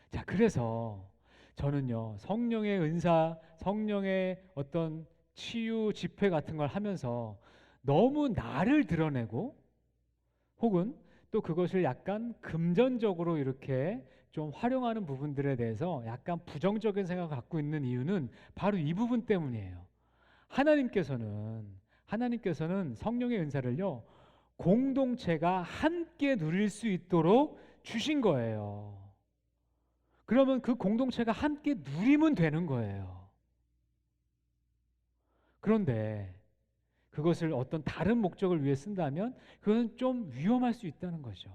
B: 자, 그래서 저는요, 성령의 은사, 성령의 어떤 치유 집회 같은 걸 하면서 너무 나를 드러내고 혹은 또 그것을 약간 금전적으로 이렇게 좀 활용하는 부분들에 대해서 약간 부정적인 생각을 갖고 있는 이유는 바로 이 부분 때문이에요. 하나님께서는 성령의 은사를요, 공동체가 함께 누릴 수 있도록 주신 거예요. 그러면 그 공동체가 함께 누리면 되는 거예요. 그런데 그것을 어떤 다른 목적을 위해 쓴다면 그건 좀 위험할 수 있다는 거죠.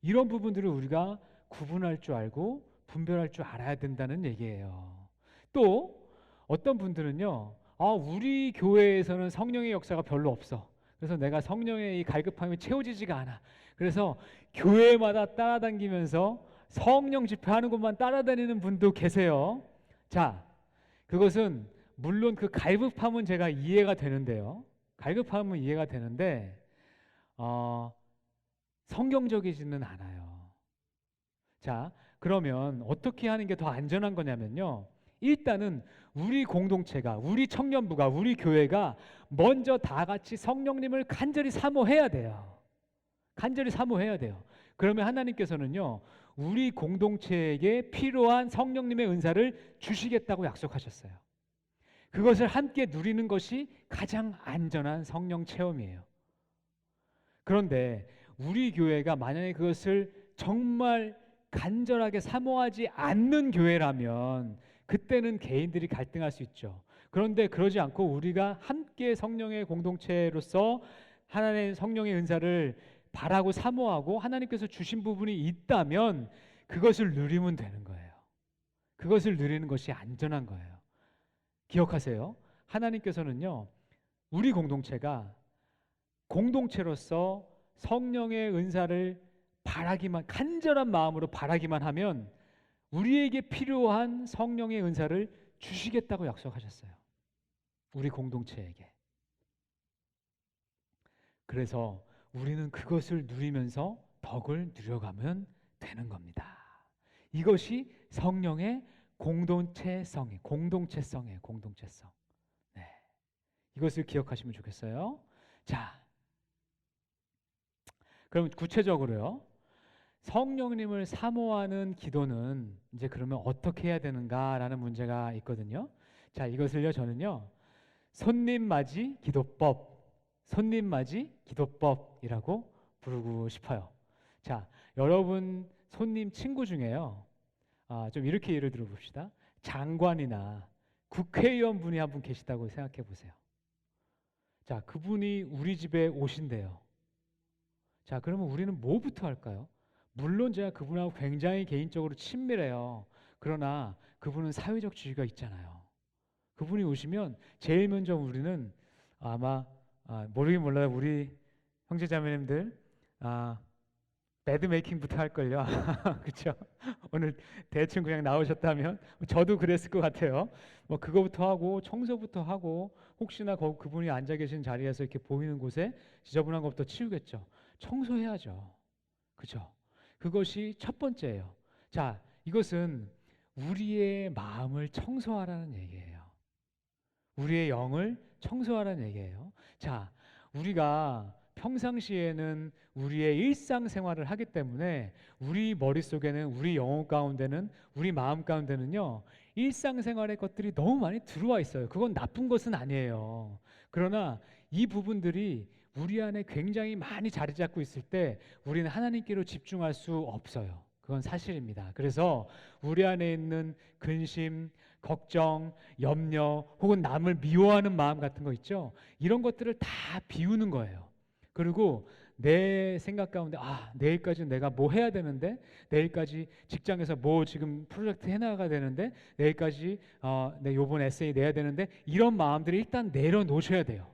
B: 이런 부분들을 우리가 구분할 줄 알고 분별할 줄 알아야 된다는 얘기예요. 또 어떤 분들은요, 우리 교회에서는 성령의 역사가 별로 없어. 그래서 내가 성령의 이 갈급함이 채워지지가 않아. 그래서 교회마다 따라다니면서 성령 집회하는 곳만 따라다니는 분도 계세요. 자, 그것은 물론 그 갈급함은 제가 이해가 되는데요. 갈급함은 이해가 되는데 성경적이지는 않아요. 자, 그러면 어떻게 하는 게 더 안전한 거냐면요, 일단은 우리 공동체가, 우리 청년부가, 우리 교회가 먼저 다 같이 성령님을 간절히 사모해야 돼요. 간절히 사모해야 돼요. 그러면 하나님께서는요, 우리 공동체에게 필요한 성령님의 은사를 주시겠다고 약속하셨어요. 그것을 함께 누리는 것이 가장 안전한 성령 체험이에요. 그런데 우리 교회가 만약에 그것을 정말 간절하게 사모하지 않는 교회라면 그때는 개인들이 갈등할 수 있죠. 그런데 그러지 않고 우리가 함께 성령의 공동체로서 하나님의 성령의 은사를 바라고 사모하고 하나님께서 주신 부분이 있다면 그것을 누리면 되는 거예요. 그것을 누리는 것이 안전한 거예요. 기억하세요. 하나님께서는요, 우리 공동체가 공동체로서 성령의 은사를 간절한 마음으로 바라기만 하면 우리에게 필요한 성령의 은사를 주시겠다고 약속하셨어요. 우리 공동체에게. 그래서 우리는 그것을 누리면서 덕을 누려가면 되는 겁니다. 이것이 성령의 공동체성이에요. 공동체성. 네. 이것을 기억하시면 좋겠어요. 자, 그럼 구체적으로요, 성령님을 사모하는 기도는 이제 그러면 어떻게 해야 되는가라는 문제가 있거든요. 자, 이것을요, 저는요, 손님맞이 기도법이라고 부르고 싶어요. 자, 여러분 손님 친구 중에요, 좀 이렇게 예를 들어 봅시다. 장관이나 국회의원 분이 한 분 계시다고 생각해 보세요. 자, 그분이 우리 집에 오신대요. 자, 그러면 우리는 뭐부터 할까요? 물론 제가 그분하고 굉장히 개인적으로 친밀해요. 그러나 그분은 사회적 지위가 있잖아요. 그분이 오시면 제일 먼저 우리는 아마 모르긴 몰라요. 우리 형제자매님들 매드 메이킹부터 할걸요. 그렇죠? 오늘 대충 그냥 나오셨다면 저도 그랬을 것 같아요. 뭐 그거부터 하고 청소부터 하고 혹시나 그분이 앉아 계신 자리에서 이렇게 보이는 곳에 지저분한 것부터 치우겠죠. 청소해야죠. 그죠? 그것이 첫 번째예요. 자, 이것은 우리의 마음을 청소하라는 얘기예요. 우리의 영을 청소하라는 얘기예요. 자, 우리가 평상시에는 우리의 일상생활을 하기 때문에 우리 머릿속에는, 우리 영혼 가운데는, 우리 마음 가운데는요, 일상생활의 것들이 너무 많이 들어와 있어요. 그건 나쁜 것은 아니에요. 그러나 이 부분들이 우리 안에 굉장히 많이 자리 잡고 있을 때 우리는 하나님께로 집중할 수 없어요. 그건 사실입니다. 그래서 우리 안에 있는 근심, 걱정, 염려 혹은 남을 미워하는 마음 같은 거 있죠. 이런 것들을 다 비우는 거예요. 그리고 내 생각 가운데 내일까지 내가 뭐 해야 되는데, 내일까지 직장에서 뭐 지금 프로젝트 해나가야 되는데, 내일까지 내 요번 에세이 내야 되는데, 이런 마음들을 일단 내려놓으셔야 돼요.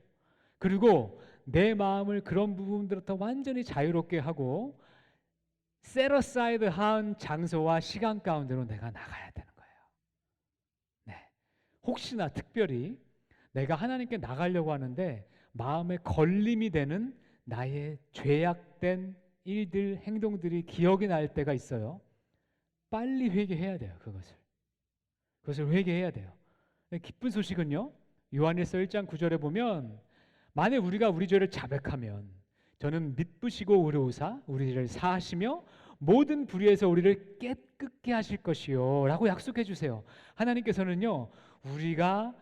B: 그리고 내 마음을 그런 부분들부터 완전히 자유롭게 하고 set aside 한 장소와 시간 가운데로 내가 나가야 되는 거예요. 네. 혹시나 특별히 내가 하나님께 나가려고 하는데 마음에 걸림이 되는 나의 죄악된 일들, 행동들이 기억이 날 때가 있어요. 빨리 회개해야 돼요. 그것을 회개해야 돼요. 기쁜 소식은요, 요한일서 1장 9절에 보면 만약 우리가 우리 죄를 자백하면 저는 믿으시고 의로우사 우리 죄를 사하시며 모든 불의에서 우리를 깨끗게 하실 것이요 라고 약속해 주세요. 하나님께서는요, 우리가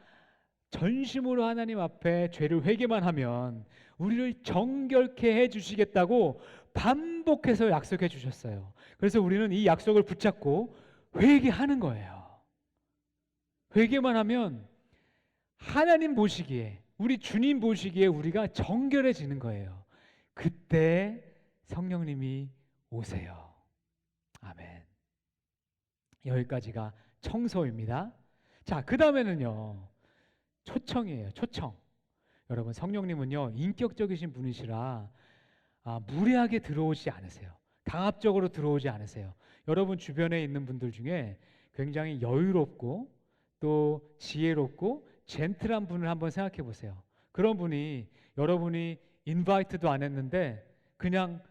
B: 전심으로 하나님 앞에 죄를 회개만 하면 우리를 정결케 해 주시겠다고 반복해서 약속해 주셨어요. 그래서 우리는 이 약속을 붙잡고 회개하는 거예요. 회개만 하면 하나님 보시기에, 우리 주님 보시기에 우리가 정결해지는 거예요. 그때 성령님이 오세요. 아멘. 여기까지가 청소입니다. 자, 그 다음에는요, 초청이에요. 초청. 여러분, 성령님은요, 인격적이신 분이시라 무례하게 들어오지 않으세요. 강압적으로 들어오지 않으세요. 여러분 주변에 있는 분들 중에 굉장히 여유롭고 또 지혜롭고 젠틀한 분을 한번 생각해 보세요. 그런 분이 여러분이 인바이트도 안 했는데 그냥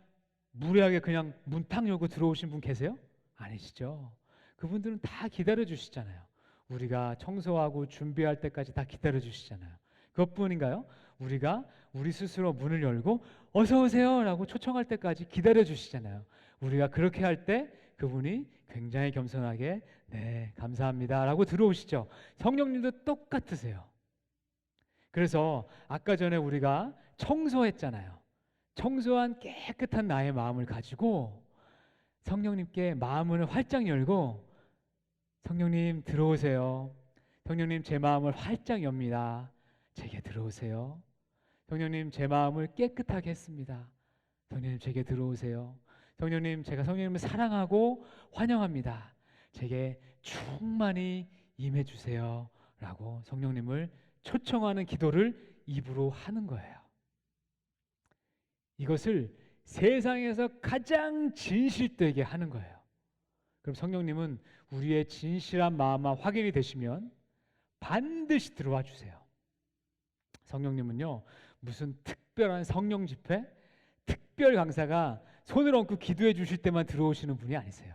B: 무례하게 그냥 문 탁 열고 들어오신 분 계세요? 아니시죠? 그분들은 다 기다려 주시잖아요. 우리가 청소하고 준비할 때까지 다 기다려 주시잖아요. 그것뿐인가요? 우리가 우리 스스로 문을 열고 어서 오세요 라고 초청할 때까지 기다려 주시잖아요. 우리가 그렇게 할 때 그분이 굉장히 겸손하게 네, 감사합니다 라고 들어오시죠. 성령님도 똑같으세요. 그래서 아까 전에 우리가 청소했잖아요. 청소한 깨끗한 나의 마음을 가지고 성령님께 마음을 활짝 열고 성령님 들어오세요. 성령님 제 마음을 활짝 엽니다. 제게 들어오세요. 성령님 제 마음을 깨끗하게 했습니다. 성령님 제게 들어오세요. 성령님 제가 성령님을 사랑하고 환영합니다. 제게 충만히 임해 주세요 라고 성령님을 초청하는 기도를 입으로 하는 거예요. 이것을 세상에서 가장 진실되게 하는 거예요. 그럼 성령님은 우리의 진실한 마음만 확인이 되시면 반드시 들어와 주세요. 성령님은요, 무슨 특별한 성령 집회, 특별 강사가 손을 얹고 기도해 주실 때만 들어오시는 분이 아니세요.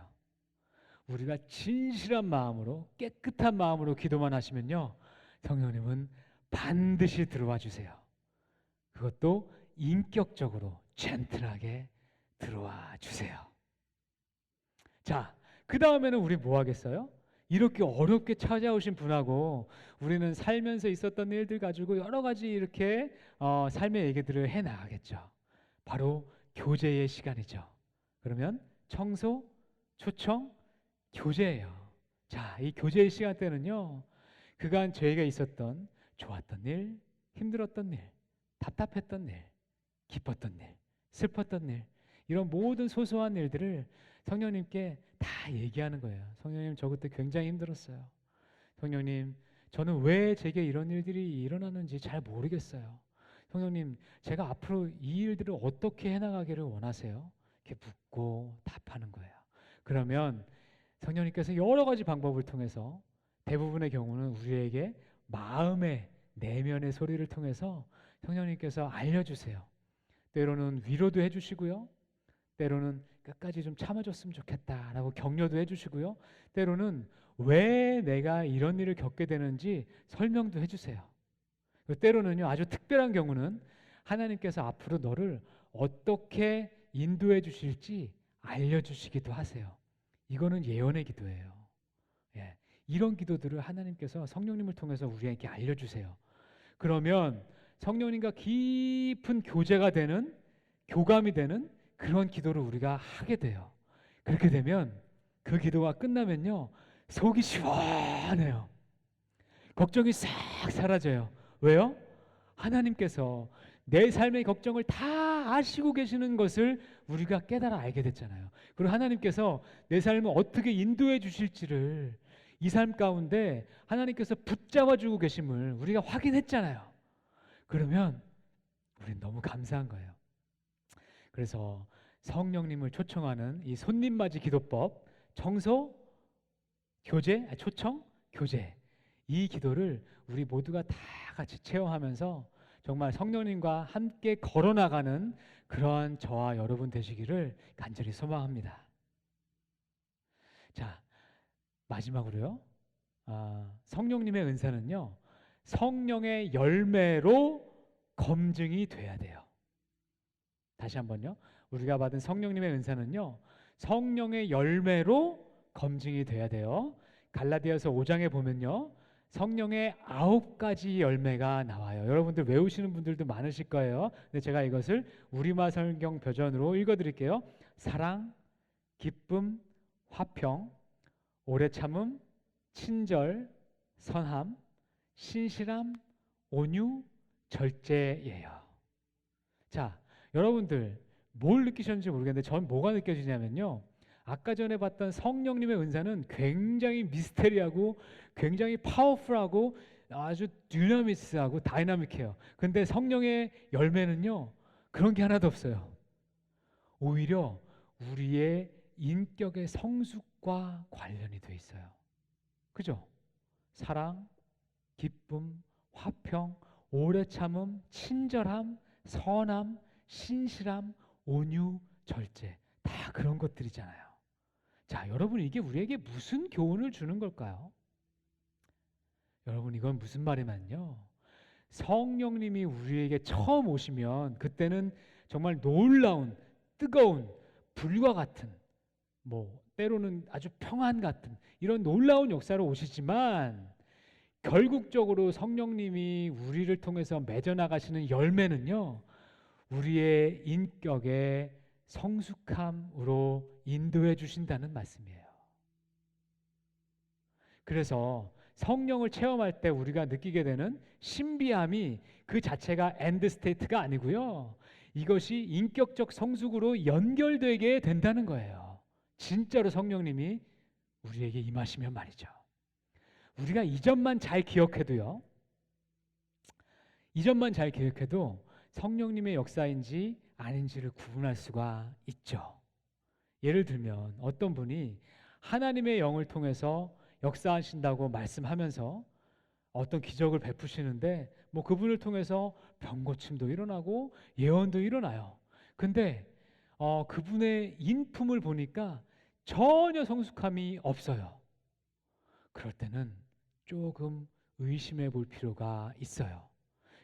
B: 우리가 진실한 마음으로, 깨끗한 마음으로 기도만 하시면요, 성령님은 반드시 들어와 주세요. 그것도 인격적으로 젠틀하게 들어와 주세요. 자, 그 다음에는 우리 뭐 하겠어요? 이렇게 어렵게 찾아오신 분하고 우리는 살면서 있었던 일들 가지고 여러 가지 이렇게 삶의 얘기들을 해나가겠죠. 바로 교제의 시간이죠. 그러면 청소, 초청, 교제예요. 자, 이 교제의 시간 때는요, 그간 저희가 있었던 좋았던 일, 힘들었던 일, 답답했던 일, 기뻤던 일, 슬펐던 일, 이런 모든 소소한 일들을 성령님께 다 얘기하는 거예요. 성령님, 저 그때 굉장히 힘들었어요. 성령님, 저는 왜 제게 이런 일들이 일어나는지 잘 모르겠어요. 성령님, 제가 앞으로 이 일들을 어떻게 해나가기를 원하세요? 이렇게 묻고 답하는 거예요. 그러면 성령님께서 여러 가지 방법을 통해서 대부분의 경우는 우리에게 마음의 내면의 소리를 통해서 성령님께서 알려주세요. 때로는 위로도 해주시고요. 때로는 끝까지 좀 참아줬으면 좋겠다라고 격려도 해주시고요. 때로는 왜 내가 이런 일을 겪게 되는지 설명도 해주세요. 때로는요, 아주 특별한 경우는 하나님께서 앞으로 너를 어떻게 인도해 주실지 알려주시기도 하세요. 이거는 예언의 기도예요. 예, 이런 기도들을 하나님께서 성령님을 통해서 우리에게 알려주세요. 그러면 성령님과 깊은 교제가 되는, 교감이 되는 그런 기도를 우리가 하게 돼요. 그렇게 되면 그 기도가 끝나면요, 속이 시원해요. 걱정이 싹 사라져요. 왜요? 하나님께서 내 삶의 걱정을 다 아시고 계시는 것을 우리가 깨달아 알게 됐잖아요. 그리고 하나님께서 내 삶을 어떻게 인도해 주실지를 이 삶 가운데 하나님께서 붙잡아 주고 계심을 우리가 확인했잖아요. 그러면 우리는 너무 감사한 거예요. 그래서 성령님을 초청하는 이 손님맞이 기도법, 청소, 교제, 초청, 교제, 이 기도를 우리 모두가 다 같이 체험하면서 정말 성령님과 함께 걸어나가는 그러한 저와 여러분 되시기를 간절히 소망합니다. 자, 마지막으로요, 성령님의 은사는요, 성령의 열매로 검증이 돼야 돼요. 다시 한번요, 우리가 받은 성령님의 은사는요, 성령의 열매로 검증이 돼야 돼요. 갈라디아서 5장에 보면요, 성령의 9가지 열매가 나와요. 여러분들 외우시는 분들도 많으실 거예요. 근데 제가 이것을 우리말 성경 버전으로 읽어드릴게요. 사랑, 기쁨, 화평, 오래 참음, 친절, 선함, 신실함, 온유, 절제예요. 자, 여러분들 뭘 느끼셨는지 모르겠는데 전 뭐가 느껴지냐면요, 아까 전에 봤던 성령님의 은사는 굉장히 미스테리하고 굉장히 파워풀하고 아주 듀나미스하고 다이나믹해요. 근데 성령의 열매는요, 그런 게 하나도 없어요. 오히려 우리의 인격의 성숙과 관련이 돼 있어요. 그죠? 사랑, 기쁨, 화평, 오래 참음, 친절함, 선함, 신실함, 온유, 절제, 다 그런 것들이잖아요. 자, 여러분, 이게 우리에게 무슨 교훈을 주는 걸까요? 여러분, 이건 무슨 말이냐면요, 성령님이 우리에게 처음 오시면 그때는 정말 놀라운, 뜨거운 불과 같은, 때로는 아주 평안 같은 이런 놀라운 역사로 오시지만, 결국적으로 성령님이 우리를 통해서 맺어나가시는 열매는요, 우리의 인격의 성숙함으로 인도해 주신다는 말씀이에요. 그래서 성령을 체험할 때 우리가 느끼게 되는 신비함이 그 자체가 엔드 스테이트가 아니고요, 이것이 인격적 성숙으로 연결되게 된다는 거예요. 진짜로 성령님이 우리에게 임하시면 말이죠. 우리가 이전만 잘 기억해도요, 이전만 잘 기억해도 성령님의 역사인지 아닌지를 구분할 수가 있죠. 예를 들면 어떤 분이 하나님의 영을 통해서 역사하신다고 말씀하면서 어떤 기적을 베푸시는데 그분을 통해서 병고침도 일어나고 예언도 일어나요. 근데 그분의 인품을 보니까 전혀 성숙함이 없어요. 그럴 때는 조금 의심해 볼 필요가 있어요.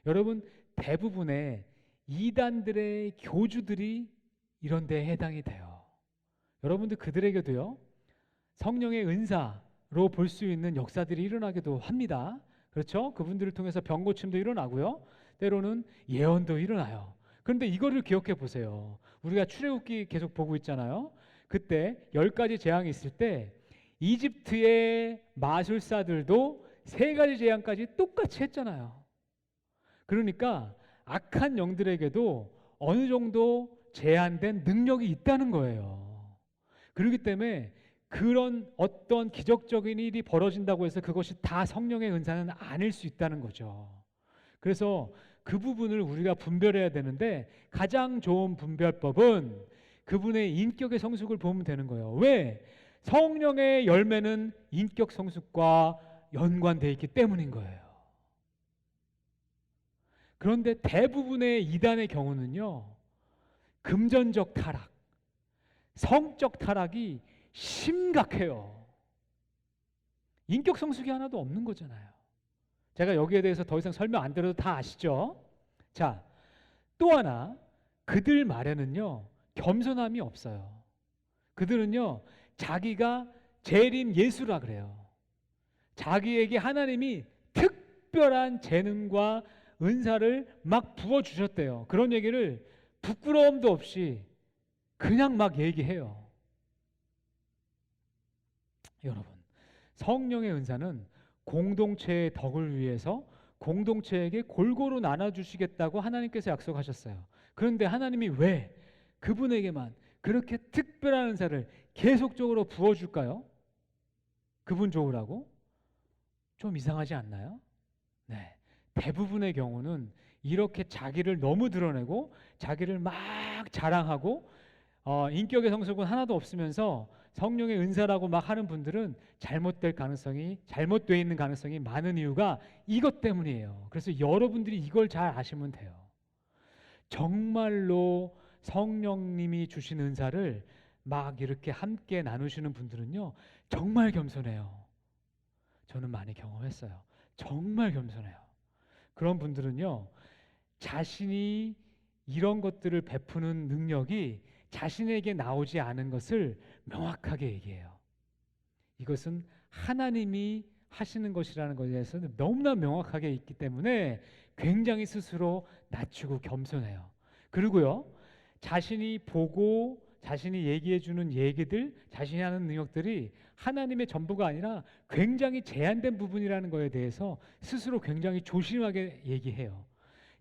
B: 여러분, 대부분의 이단들의 교주들이 이런 데에 해당이 돼요. 여러분들 그들에게도요, 성령의 은사로 볼 수 있는 역사들이 일어나기도 합니다. 그렇죠? 그분들을 통해서 병고침도 일어나고요, 때로는 예언도 일어나요. 그런데 이거를 기억해 보세요. 우리가 출애굽기 계속 보고 있잖아요. 그때 10가지 재앙이 있을 때 이집트의 마술사들도 3가지 재앙까지 똑같이 했잖아요. 그러니까 악한 영들에게도 어느 정도 제한된 능력이 있다는 거예요. 그렇기 때문에 그런 어떤 기적적인 일이 벌어진다고 해서 그것이 다 성령의 은사는 아닐 수 있다는 거죠. 그래서 그 부분을 우리가 분별해야 되는데 가장 좋은 분별법은 그분의 인격의 성숙을 보면 되는 거예요. 왜? 성령의 열매는 인격 성숙과 연관되어 있기 때문인 거예요. 그런데 대부분의 이단의 경우는요, 금전적 타락, 성적 타락이 심각해요. 인격 성숙이 하나도 없는 거잖아요. 제가 여기에 대해서 더 이상 설명 안 드려도 다 아시죠? 자, 또 하나, 그들 말에는요, 겸손함이 없어요. 그들은요, 자기가 재림 예수라 그래요. 자기에게 하나님이 특별한 재능과 은사를 막 부어주셨대요. 그런 얘기를 부끄러움도 없이 그냥 막 얘기해요. 여러분, 성령의 은사는 공동체의 덕을 위해서 공동체에게 골고루 나눠주시겠다고 하나님께서 약속하셨어요. 그런데 하나님이 왜 그분에게만 그렇게 특별한 은사를 계속적으로 부어줄까요? 그분 좋으라고? 좀 이상하지 않나요? 네, 대부분의 경우는 이렇게 자기를 너무 드러내고 자기를 막 자랑하고 인격의 성숙은 하나도 없으면서 성령의 은사라고 막 하는 분들은 잘못되어 있는 가능성이 많은 이유가 이것 때문이에요. 그래서 여러분들이 이걸 잘 아시면 돼요. 정말로 성령님이 주신 은사를 막 이렇게 함께 나누시는 분들은요, 정말 겸손해요. 저는 많이 경험했어요. 정말 겸손해요. 그런 분들은요, 자신이 이런 것들을 베푸는 능력이 자신에게 나오지 않은 것을 명확하게 얘기해요. 이것은 하나님이 하시는 것이라는 것에 대해서는 너무나 명확하게 있기 때문에 굉장히 스스로 낮추고 겸손해요. 그리고요, 자신이 보고 자신이 얘기해 주는 얘기들, 자신이 하는 능력들이 하나님의 전부가 아니라 굉장히 제한된 부분이라는 것에 대해서 스스로 굉장히 조심하게 얘기해요.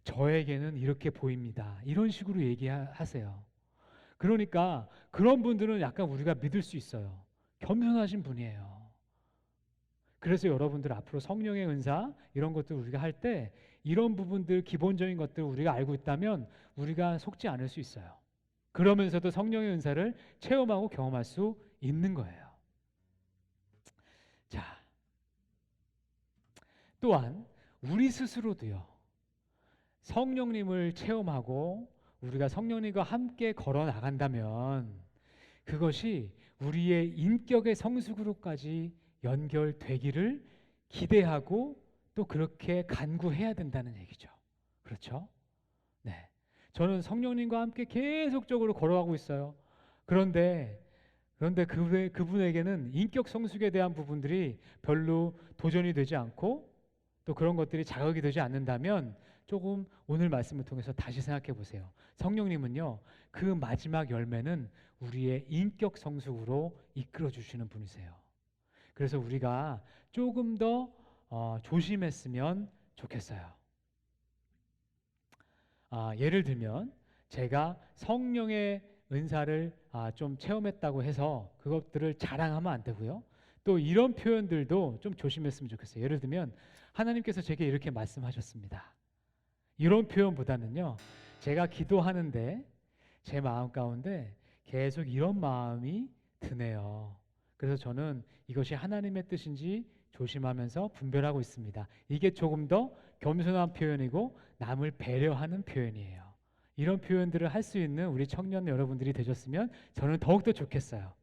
B: 저에게는 이렇게 보입니다. 이런 식으로 얘기하세요. 그러니까 그런 분들은 약간 우리가 믿을 수 있어요. 겸손하신 분이에요. 그래서 여러분들 앞으로 성령의 은사 이런 것들 우리가 할 때 이런 부분들, 기본적인 것들 우리가 알고 있다면 우리가 속지 않을 수 있어요. 그러면서도 성령의 은사를 체험하고 경험할 수 있는 거예요. 자, 또한 우리 스스로도요, 성령님을 체험하고 우리가 성령님과 함께 걸어 나간다면 그것이 우리의 인격의 성숙으로까지 연결되기를 기대하고 또 그렇게 간구해야 된다는 얘기죠. 그렇죠? 네. 저는 성령님과 함께 계속적으로 걸어가고 있어요. 그런데 그분에게는 인격 성숙에 대한 부분들이 별로 도전이 되지 않고 또 그런 것들이 자극이 되지 않는다면 조금 오늘 말씀을 통해서 다시 생각해 보세요. 성령님은요, 그 마지막 열매는 우리의 인격 성숙으로 이끌어 주시는 분이세요. 그래서 우리가 조금 더 조심했으면 좋겠어요. 예를 들면 제가 성령의 은사를 좀 체험했다고 해서 그것들을 자랑하면 안 되고요. 또 이런 표현들도 좀 조심했으면 좋겠어요. 예를 들면 하나님께서 제게 이렇게 말씀하셨습니다. 이런 표현보다는요, 제가 기도하는데 제 마음 가운데 계속 이런 마음이 드네요. 그래서 저는 이것이 하나님의 뜻인지 조심하면서 분별하고 있습니다. 이게 조금 더 겸손한 표현이고 남을 배려하는 표현이에요. 이런 표현들을 할 수 있는 우리 청년 여러분들이 되셨으면 저는 더욱더 좋겠어요.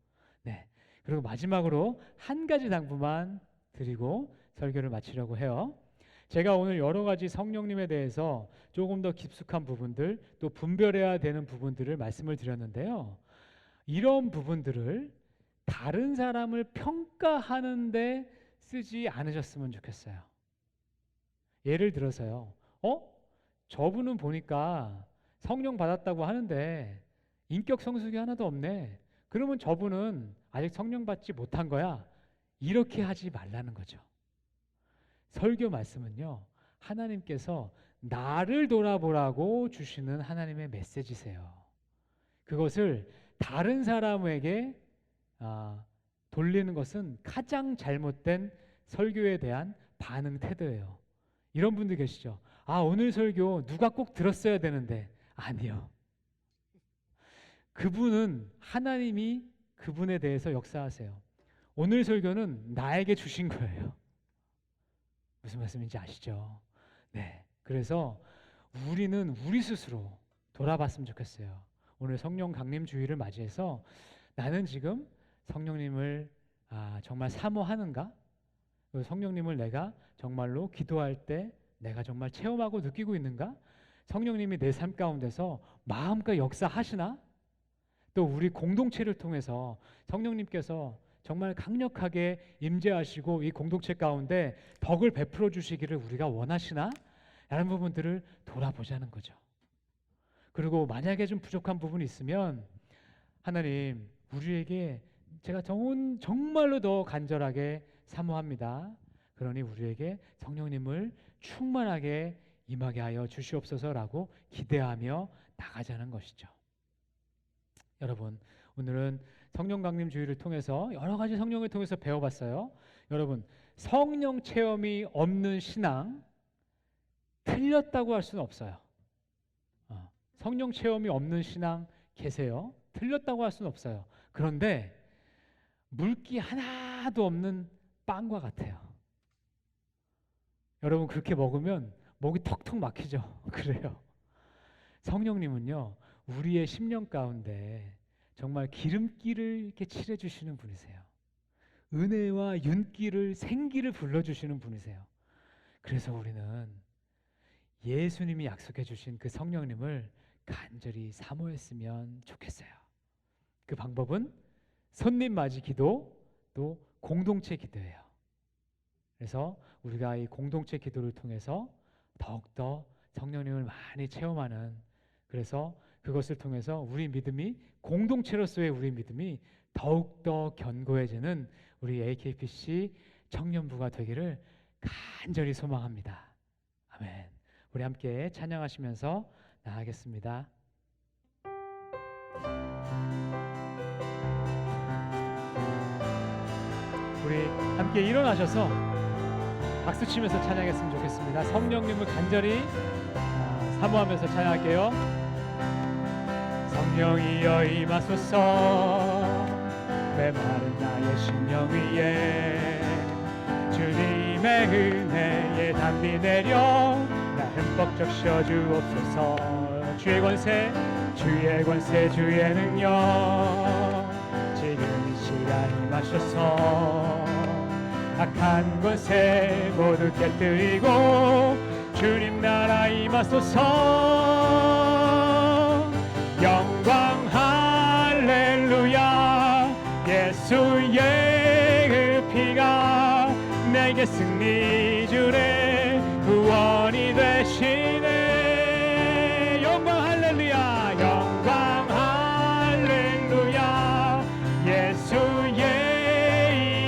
B: 네. 그리고 마지막으로 한 가지 당부만 드리고 설교를 마치려고 해요. 제가 오늘 여러 가지 성령님에 대해서 조금 더 깊숙한 부분들, 또 분별해야 되는 부분들을 말씀을 드렸는데요. 이런 부분들을 다른 사람을 평가하는데 쓰지 않으셨으면 좋겠어요. 예를 들어서요. 저분은 보니까 성령 받았다고 하는데 인격 성숙이 하나도 없네. 그러면 저분은 아직 성령 받지 못한 거야. 이렇게 하지 말라는 거죠. 설교 말씀은요, 하나님께서 나를 돌아보라고 주시는 하나님의 메시지세요. 그것을 다른 사람에게 돌리는 것은 가장 잘못된 설교에 대한 반응 태도예요. 이런 분들 계시죠. 아, 오늘 설교 누가 꼭 들었어야 되는데. 아니요. 그분은 하나님이 그분에 대해서 역사하세요. 오늘 설교는 나에게 주신 거예요. 무슨 말씀인지 아시죠? 네. 그래서 우리는 우리 스스로 돌아봤으면 좋겠어요. 오늘 성령 강림 주일을 맞이해서 나는 지금 성령님을 정말 사모하는가? 성령님을 내가 정말로 기도할 때 내가 정말 체험하고 느끼고 있는가? 성령님이 내 삶 가운데서 마음껏 역사하시나? 또 우리 공동체를 통해서 성령님께서 정말 강력하게 임재하시고 이 공동체 가운데 덕을 베풀어 주시기를 우리가 원하시나? 라는 부분들을 돌아보자는 거죠. 그리고 만약에 좀 부족한 부분이 있으면 하나님, 우리에게 제가 정말로 더 간절하게 사모합니다. 그러니 우리에게 성령님을 충만하게 임하게 하여 주시옵소서라고 기대하며 나가자는 것이죠. 여러분, 오늘은 성령 강림 주일을 통해서 여러 가지 성령을 통해서 배워봤어요. 여러분, 성령 체험이 없는 신앙 틀렸다고 할 수는 없어요. 성령 체험이 없는 신앙 계세요. 틀렸다고 할 수는 없어요. 그런데 물기 하나도 없는 빵과 같아요. 여러분, 그렇게 먹으면 목이 턱턱 막히죠. 그래요. 성령님은요, 우리의 심령 가운데 정말 기름기를 이렇게 칠해주시는 분이세요. 은혜와 윤기를, 생기를 불러주시는 분이세요. 그래서 우리는 예수님이 약속해 주신 그 성령님을 간절히 사모했으면 좋겠어요. 그 방법은 손님 맞이 기도, 또 공동체 기도예요. 그래서 우리가 이 공동체 기도를 통해서 더욱더 성령님을 많이 체험하는, 그래서 그것을 통해서 우리 믿음이, 공동체로서의 우리 믿음이 더욱더 견고해지는 우리 AKPC 청년부가 되기를 간절히 소망합니다. 아멘. 우리 함께 찬양하시면서 나가겠습니다. 우리 함께 일어나셔서 박수 치면서 찬양했으면 좋겠습니다. 성령님을 간절히 사모하면서 찬양할게요. 성령이여 임하소서, 메마른 나의 심령 위에 주님의 은혜의 담비 내려 나 흠뻑 적셔 주옵소서. 주의 권세, 주의 권세, 주의 능력 지금 이 시간 임하셔서 악한 권세 모두 깨뜨리고 주님 나라 임하소서. 영광 할렐루야, 예수의 그 피가 내게 승리 주네, 구원이 되시네. 영광 할렐루야, 영광 할렐루야, 예수의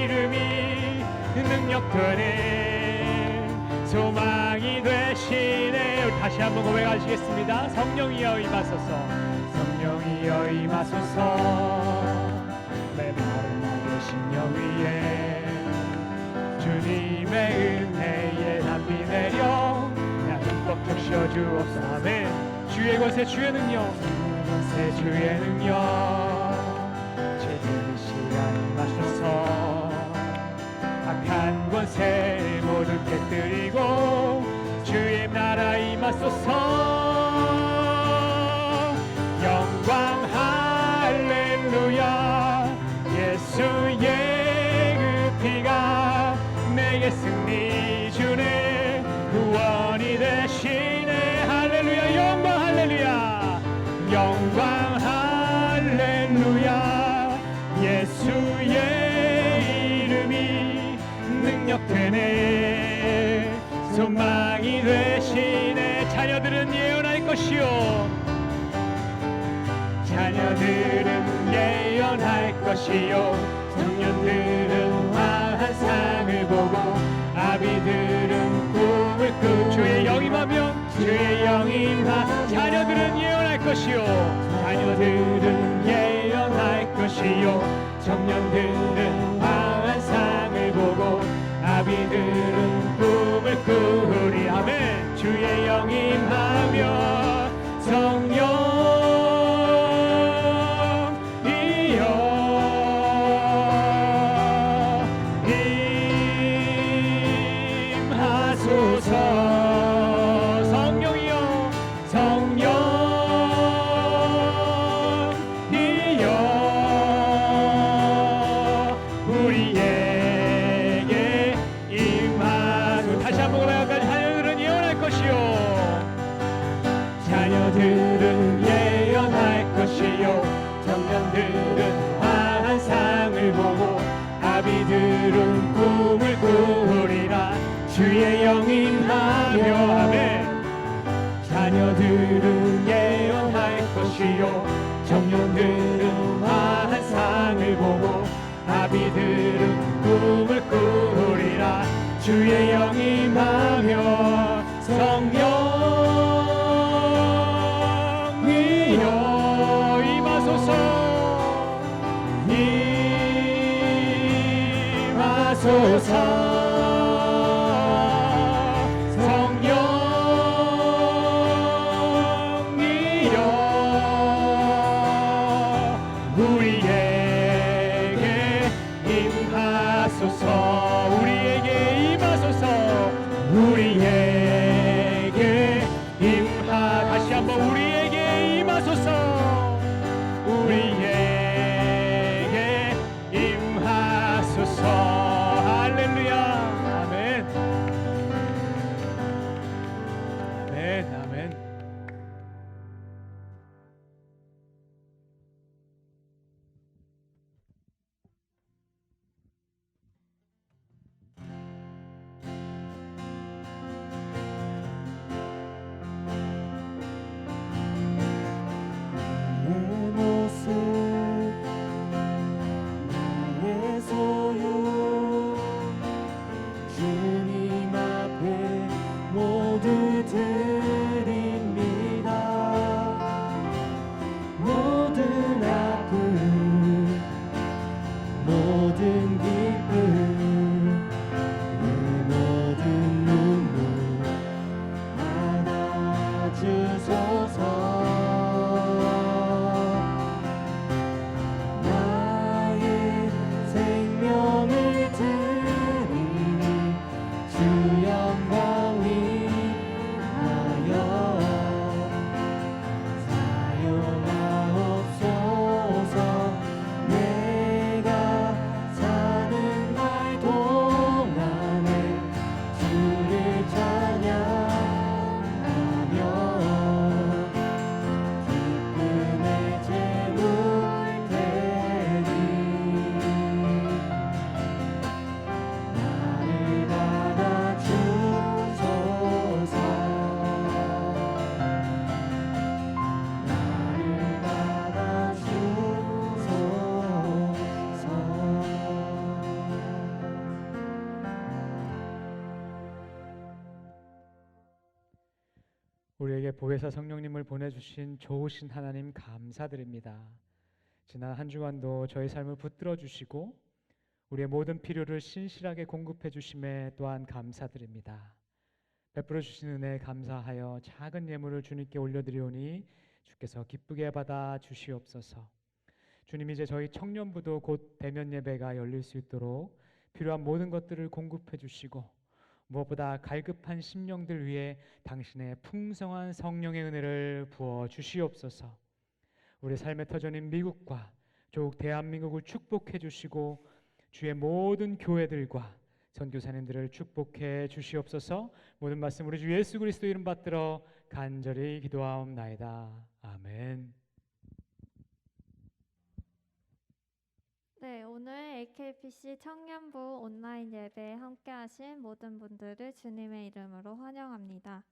B: 이름이 능력되네, 소망이 되시네. 다시 한번 고백하시겠습니다. 성령이여 임하소서, 성령이여 임하소서, 메마른 나의 심령 위에 주님의 은혜의 담비 내려 나 흠뻑 적셔 주옵소서. 아멘. 주의 권세, 주의 능력, 권세, 주의 능력 지금 이 시간 임하셔서 악한 권세 모두 깨뜨리고 주의 나라 임하소서. 영광 할렐루야, 예수의 그 피가 내게 승리 주네, 구원이 되시네. 할렐루야, 영광 할렐루야, 영광 할렐루야, 예수의 이름이 능력되네, 소망이 되시네. 자녀들은 예언할 것이요, 자녀들은 예언할 것이요, 청년들은 환상을 보고 아비들은 꿈을 꾸고 주의 영임하며, 주의 영임하. 자녀들은 예언할 것이요, 자녀들은 예언할 것이요, 청년들은 환상을 보고 아비들은 꿈을 꾸리. 아멘. 주의 것이요 자녀들은 예언할 것이요 청년들은 환상을 보고 아비들은 꿈을 꾸리라 주의 영이 임하며 아멘 자녀들은 예언할 것이요 청년들은 환상을 보고 아비들은 꿈을 꾸리라 주의 영이 임하며 성령이여 임하소서 임하소서 우리에게 임하소서 우리에게 임하소서 우리에게 다시 한번 우리에게 임하소서 우리에게 임하소서 할렐루야 아멘 아멘 아멘 우리에게 보혜사 성령님을 보내주신 좋으신 하나님 감사드립니다. 지난 한 주간도 저희 삶을 붙들어 주시고 우리의 모든 필요를 신실하게 공급해 주심에 또한 감사드립니다. 베풀어 주신 은혜에 감사하여 작은 예물을 주님께 올려드리오니 주께서 기쁘게 받아 주시옵소서. 주님 이제 저희 청년부도 곧 대면 예배가 열릴 수 있도록 필요한 모든 것들을 공급해 주시고 무엇보다 갈급한 심령들 위해 당신의 풍성한 성령의 은혜를 부어 주시옵소서. 우리 삶의 터전인 미국과 조국 대한민국을 축복해 주시고 주의 모든 교회들과 선교사님들을 축복해 주시옵소서. 모든 말씀 우리 주 예수 그리스도 이름 받들어 간절히 기도하옵나이다. 아멘.
E: 네, 오늘 AKPC 청년부 온라인 예배에 함께하신 모든 분들을 주님의 이름으로 환영합니다.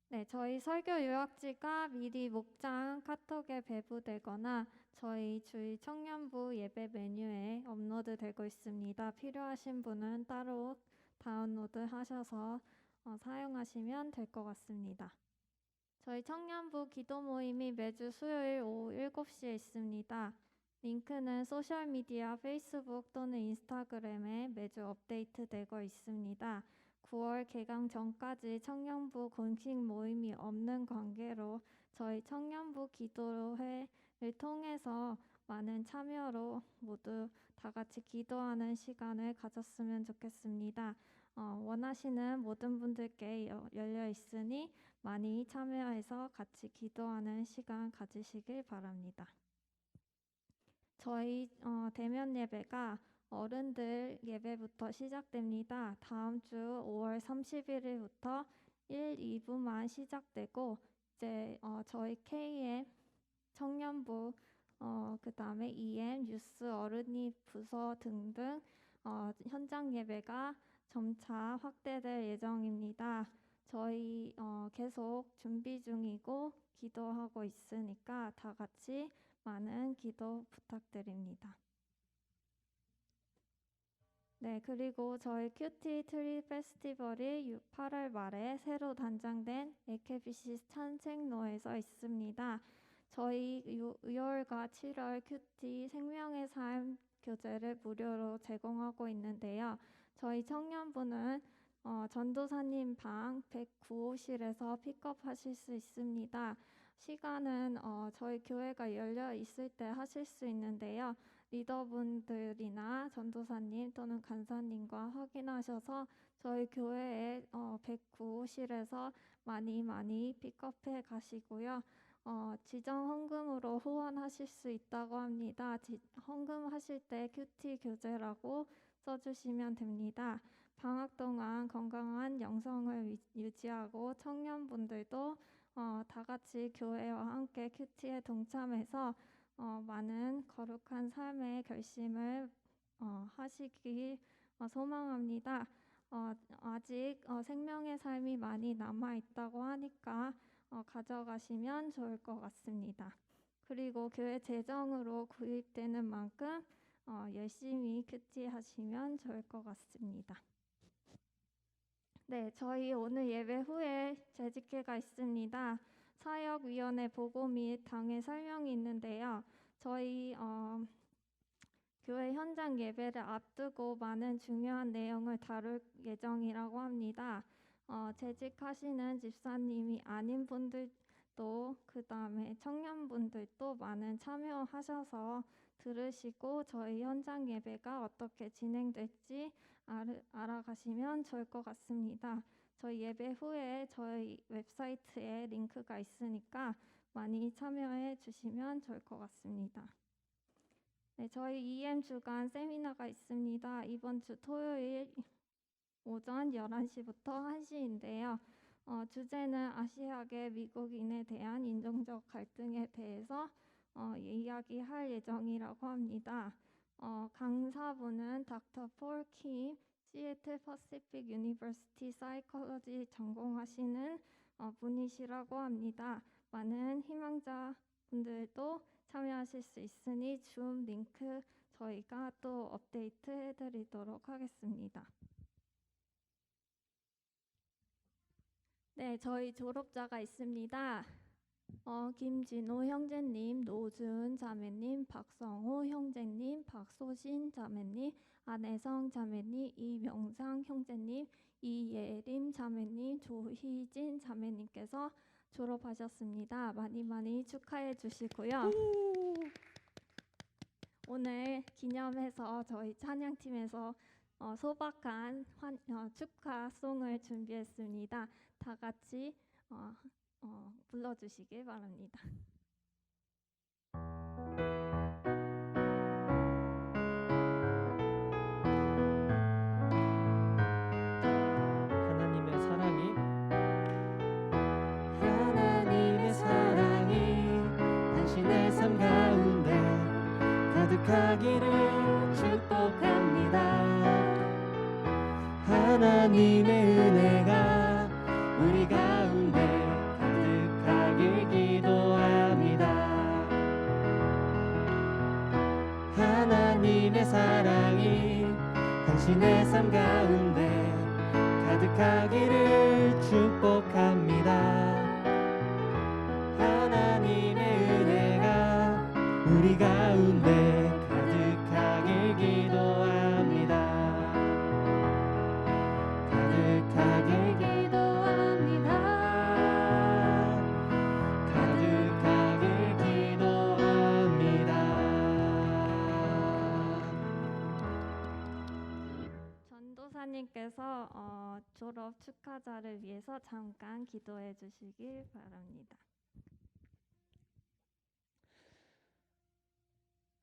E: 네, 저희 설교 요약지가 미리 목장 카톡에 배부되거나 저희 주일 청년부 예배 메뉴에 업로드되고 있습니다. 필요하신 분은 따로 다운로드 하셔서 사용하시면 될 것 같습니다. 저희 청년부 기도 모임이 매주 수요일 오후 7시에 있습니다. 링크는 소셜미디어 페이스북 또는 인스타그램에 매주 업데이트되고 있습니다. 9월 개강 전까지 청년부 공식 모임이 없는 관계로 저희 청년부 기도회를 통해서 많은 참여로 모두 다 같이 기도하는 시간을 가졌으면 좋겠습니다. 원하시는 모든 분들께 열려 있으니 많이 참여해서 같이 기도하는 시간 가지시길 바랍니다. 저희 대면 예배가 어른들 예배부터 시작됩니다. 다음 주 5월 31일부터 1, 2부만 시작되고 이제 저희 KM 청년부 그다음에 EM 유스 어른이 부서 등등 현장 예배가 점차 확대될 예정입니다. 저희 계속 준비 중이고 기도하고 있으니까 다 같이 많은 기도 부탁드립니다. 네, 그리고 저희 큐티 트리 페스티벌이 8월 말에 새로 단장된 AKBC 찬생로에서 있습니다. 저희 6월과 7월 큐티 생명의 삶 교재를 무료로 제공하고 있는데요. 저희 청년부는 전도사님 방 109호실에서 픽업하실 수 있습니다. 시간은 저희 교회가 열려 있을 때 하실 수 있는데요. 리더분들이나 전도사님 또는 간사님과 확인하셔서 저희 교회의 109호실에서 많이 픽업해 가시고요. 지정 헌금으로 후원하실 수 있다고 합니다. 헌금하실 때 큐티 교재라고 써주시면 됩니다. 방학 동안 건강한 영성을 유지하고 청년분들도 다 같이 교회와 함께 큐티에 동참해서 많은 거룩한 삶의 결심을 하시길 소망합니다. 아직 생명의 삶이 많이 남아있다고 하니까 가져가시면 좋을 것 같습니다. 그리고 교회 재정으로 구입되는 만큼 열심히 큐티 하시면 좋을 것 같습니다. 네, 저희 오늘 예배 후에 재직회가 있습니다. 사역위원회 보고 및 당회 설명이 있는데요. 저희 교회 현장 예배를 앞두고 많은 중요한 내용을 다룰 예정이라고 합니다. 재직하시는 집사님이 아닌 분들도 그 다음에 청년분들도 많은 참여하셔서 들으시고 저희 현장 예배가 어떻게 진행될지 알아가시면 좋을 것 같습니다. 저희 예배 후에 저희 웹사이트에 링크가 있으니까 많이 참여해 주시면 좋을 것 같습니다. 네, 저희 EM 주간 세미나가 있습니다. 이번 주 토요일 오전 11시부터 1시인데요. 주제는 아시아계 미국인에 대한 인종적 갈등에 대해서 이야기할 예정이라고 합니다. 강사분은 닥터 폴 킴, 시애틀 퍼시픽 유니버시티 사이콜로지 전공하시는 분이시라고 합니다. 많은 희망자분들도 참여하실 수 있으니 줌 링크 저희가 또 업데이트 해드리도록 하겠습니다. 네, 저희 졸업자가 있습니다. 김진호 형제님, 노준 자매님, 박성호 형제님, 박소신 자매님, 안혜성 자매님, 이명상 형제님, 이예림 자매님, 조희진 자매님께서 졸업하셨습니다. 많이 축하해 주시고요. 오늘 기념해서 저희 찬양팀에서 소박한 축하송을 준비했습니다. 다 같이 불러주시길 바랍니다.
A: 하나님의 사랑이 당신의 삶 가운데 가득하기를 축복합니다. 하나님의 은혜가 우리 가운데 가득하길 기도합니다. 하나님의 사랑이 당신의 삶 가운데 가득하기를 축복합니다. 하나님의 은혜가 우리 가운데 가득하길 기도합니다. 가득하길 기도합니다. 가득하길 기도합니다.
E: 전도사님께서 졸업 축하자를 위해서 잠깐 기도해 주시길 바랍니다.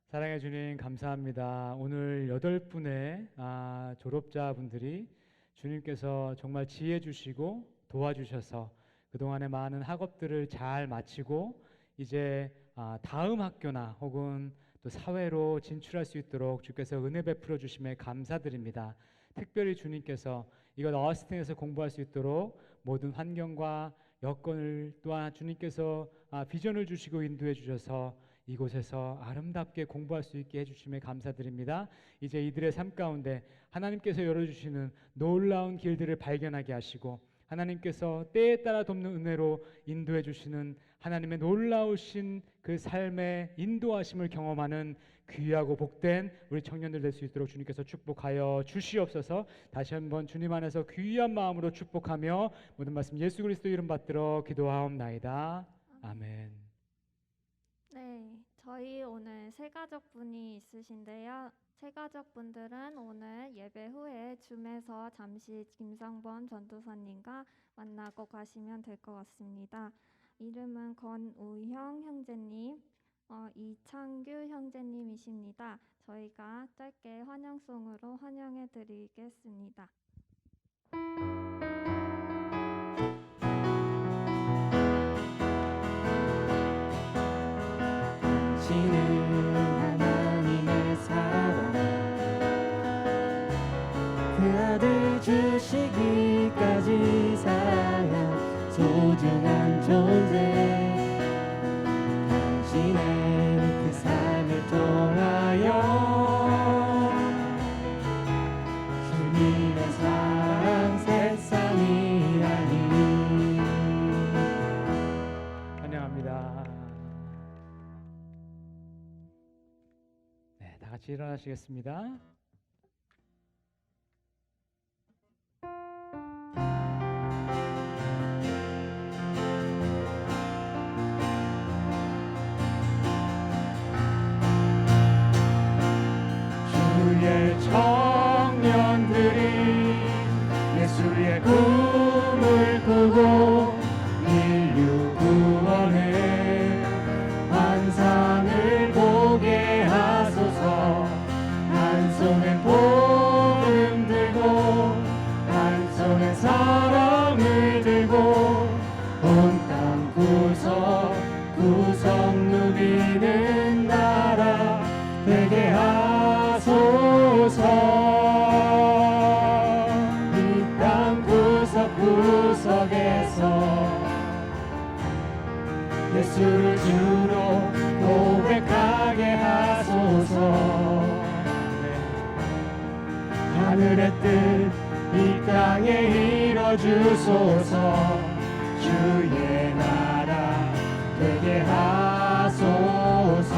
B: 사랑해 주님 감사합니다. 오늘 8분의 졸업자분들이 주님께서 정말 지혜 주시고 도와주셔서 그동안의 많은 학업들을 잘 마치고 이제 다음 학교나 혹은 또 사회로 진출할 수 있도록 주께서 은혜 베풀어 주심에 감사드립니다. 특별히 주님께서 이곳 어스틴에서 공부할 수 있도록 모든 환경과 여건을 또한 주님께서 비전을 주시고 인도해 주셔서 이곳에서 아름답게 공부할 수 있게 해주심에 감사드립니다. 이제 이들의 삶 가운데 하나님께서 열어주시는 놀라운 길들을 발견하게 하시고 하나님께서 때에 따라 돕는 은혜로 인도해 주시는 하나님의 놀라우신 그 삶의 인도하심을 경험하는 귀하고 복된 우리 청년들 될 수 있도록 주님께서 축복하여 주시옵소서. 다시 한번 주님 안에서 귀한 마음으로 축복하며 모든 말씀 예수 그리스도 이름 받들어 기도하옵나이다. 아멘.
E: 네, 저희 오늘 세 가족분이 있으신데요. 세 가족분들은 오늘 예배 후에 줌에서 잠시 김성번 전도사님과 만나고 가시면 될 것 같습니다. 이름은 권우형 형제님, 이창규 형제님이십니다. 저희가 짧게 환영송으로 환영해 드리겠습니다.
A: 당신은 하나님의 사랑 그 아들 주시기까지 사랑한 소중한 존재 당신의 그 삶을 통하여 주님의 사랑 세상이 아니
B: 환영합니다. 네, 다 같이 일어나시겠습니다. 주의 청년들이 예수의 꿈을 꾸고 인류 구원의 환상을 보게 하소서. 한 손에 복음 들고 한 손에 사랑을 들고 온 땅 구석 누비는 나라 되게 하소서. 이 땅 구석구석에서 예수를 주로 고백하게 하소서. 하늘의 뜻 이 땅에 이뤄주소서. 주의 나라 되게 하소서.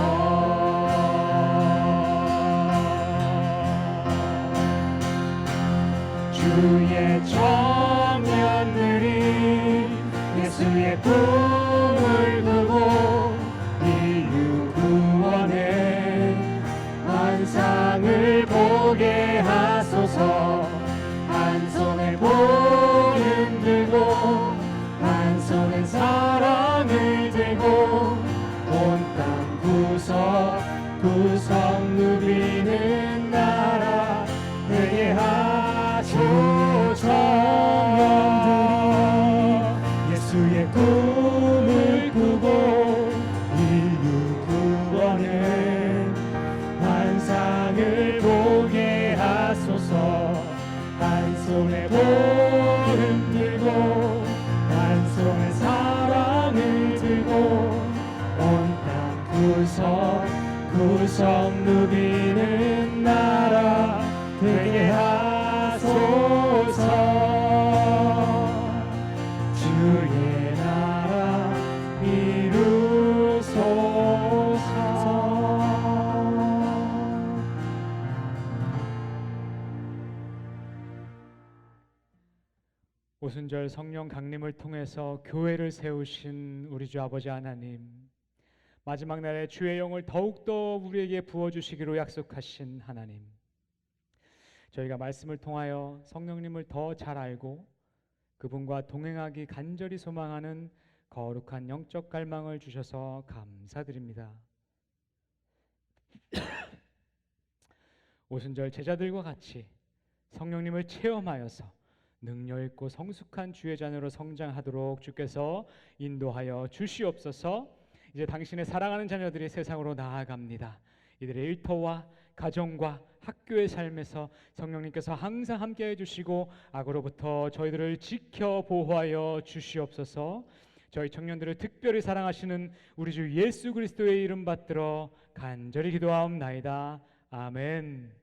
B: 주의 청년들이 예수의 꿈을 꾸고 인류 구원의 환상을 보게 하소서. 한 손에 복음 들고 한 손에 사랑을 들고 온 땅 구석 누비는 나라 되게 하소서. 예수의 꿈을 꾸고 인류 구원의 환상을 보게 하소서. 한 손에 복음 들고 한 손에 사랑을 들고 온 땅 구석 누비는 나라 되게 하소서. 주의 나라 이루소서. 오순절 성령 강림을 통해서 교회를 세우신 우리 주 아버지 하나님, 마지막 날에 주의 영을 더욱더 우리에게 부어주시기로 약속하신 하나님, 저희가 말씀을 통하여 성령님을 더 잘 알고 그분과 동행하기 간절히 소망하는 거룩한 영적 갈망을 주셔서 감사드립니다. 오순절 제자들과 같이 성령님을 체험하여서 능력 있고 성숙한 주의 자녀로 성장하도록 주께서 인도하여 주시옵소서. 이제 당신의 사랑하는 자녀들이 세상으로 나아갑니다. 이들의 일터와 가정과 학교의 삶에서 성령님께서 항상 함께해 주시고 악으로부터 저희들을 지켜 보호하여 주시옵소서. 저희 청년들을 특별히 사랑하시는 우리 주 예수 그리스도의 이름 받들어 간절히 기도하옵나이다. 아멘.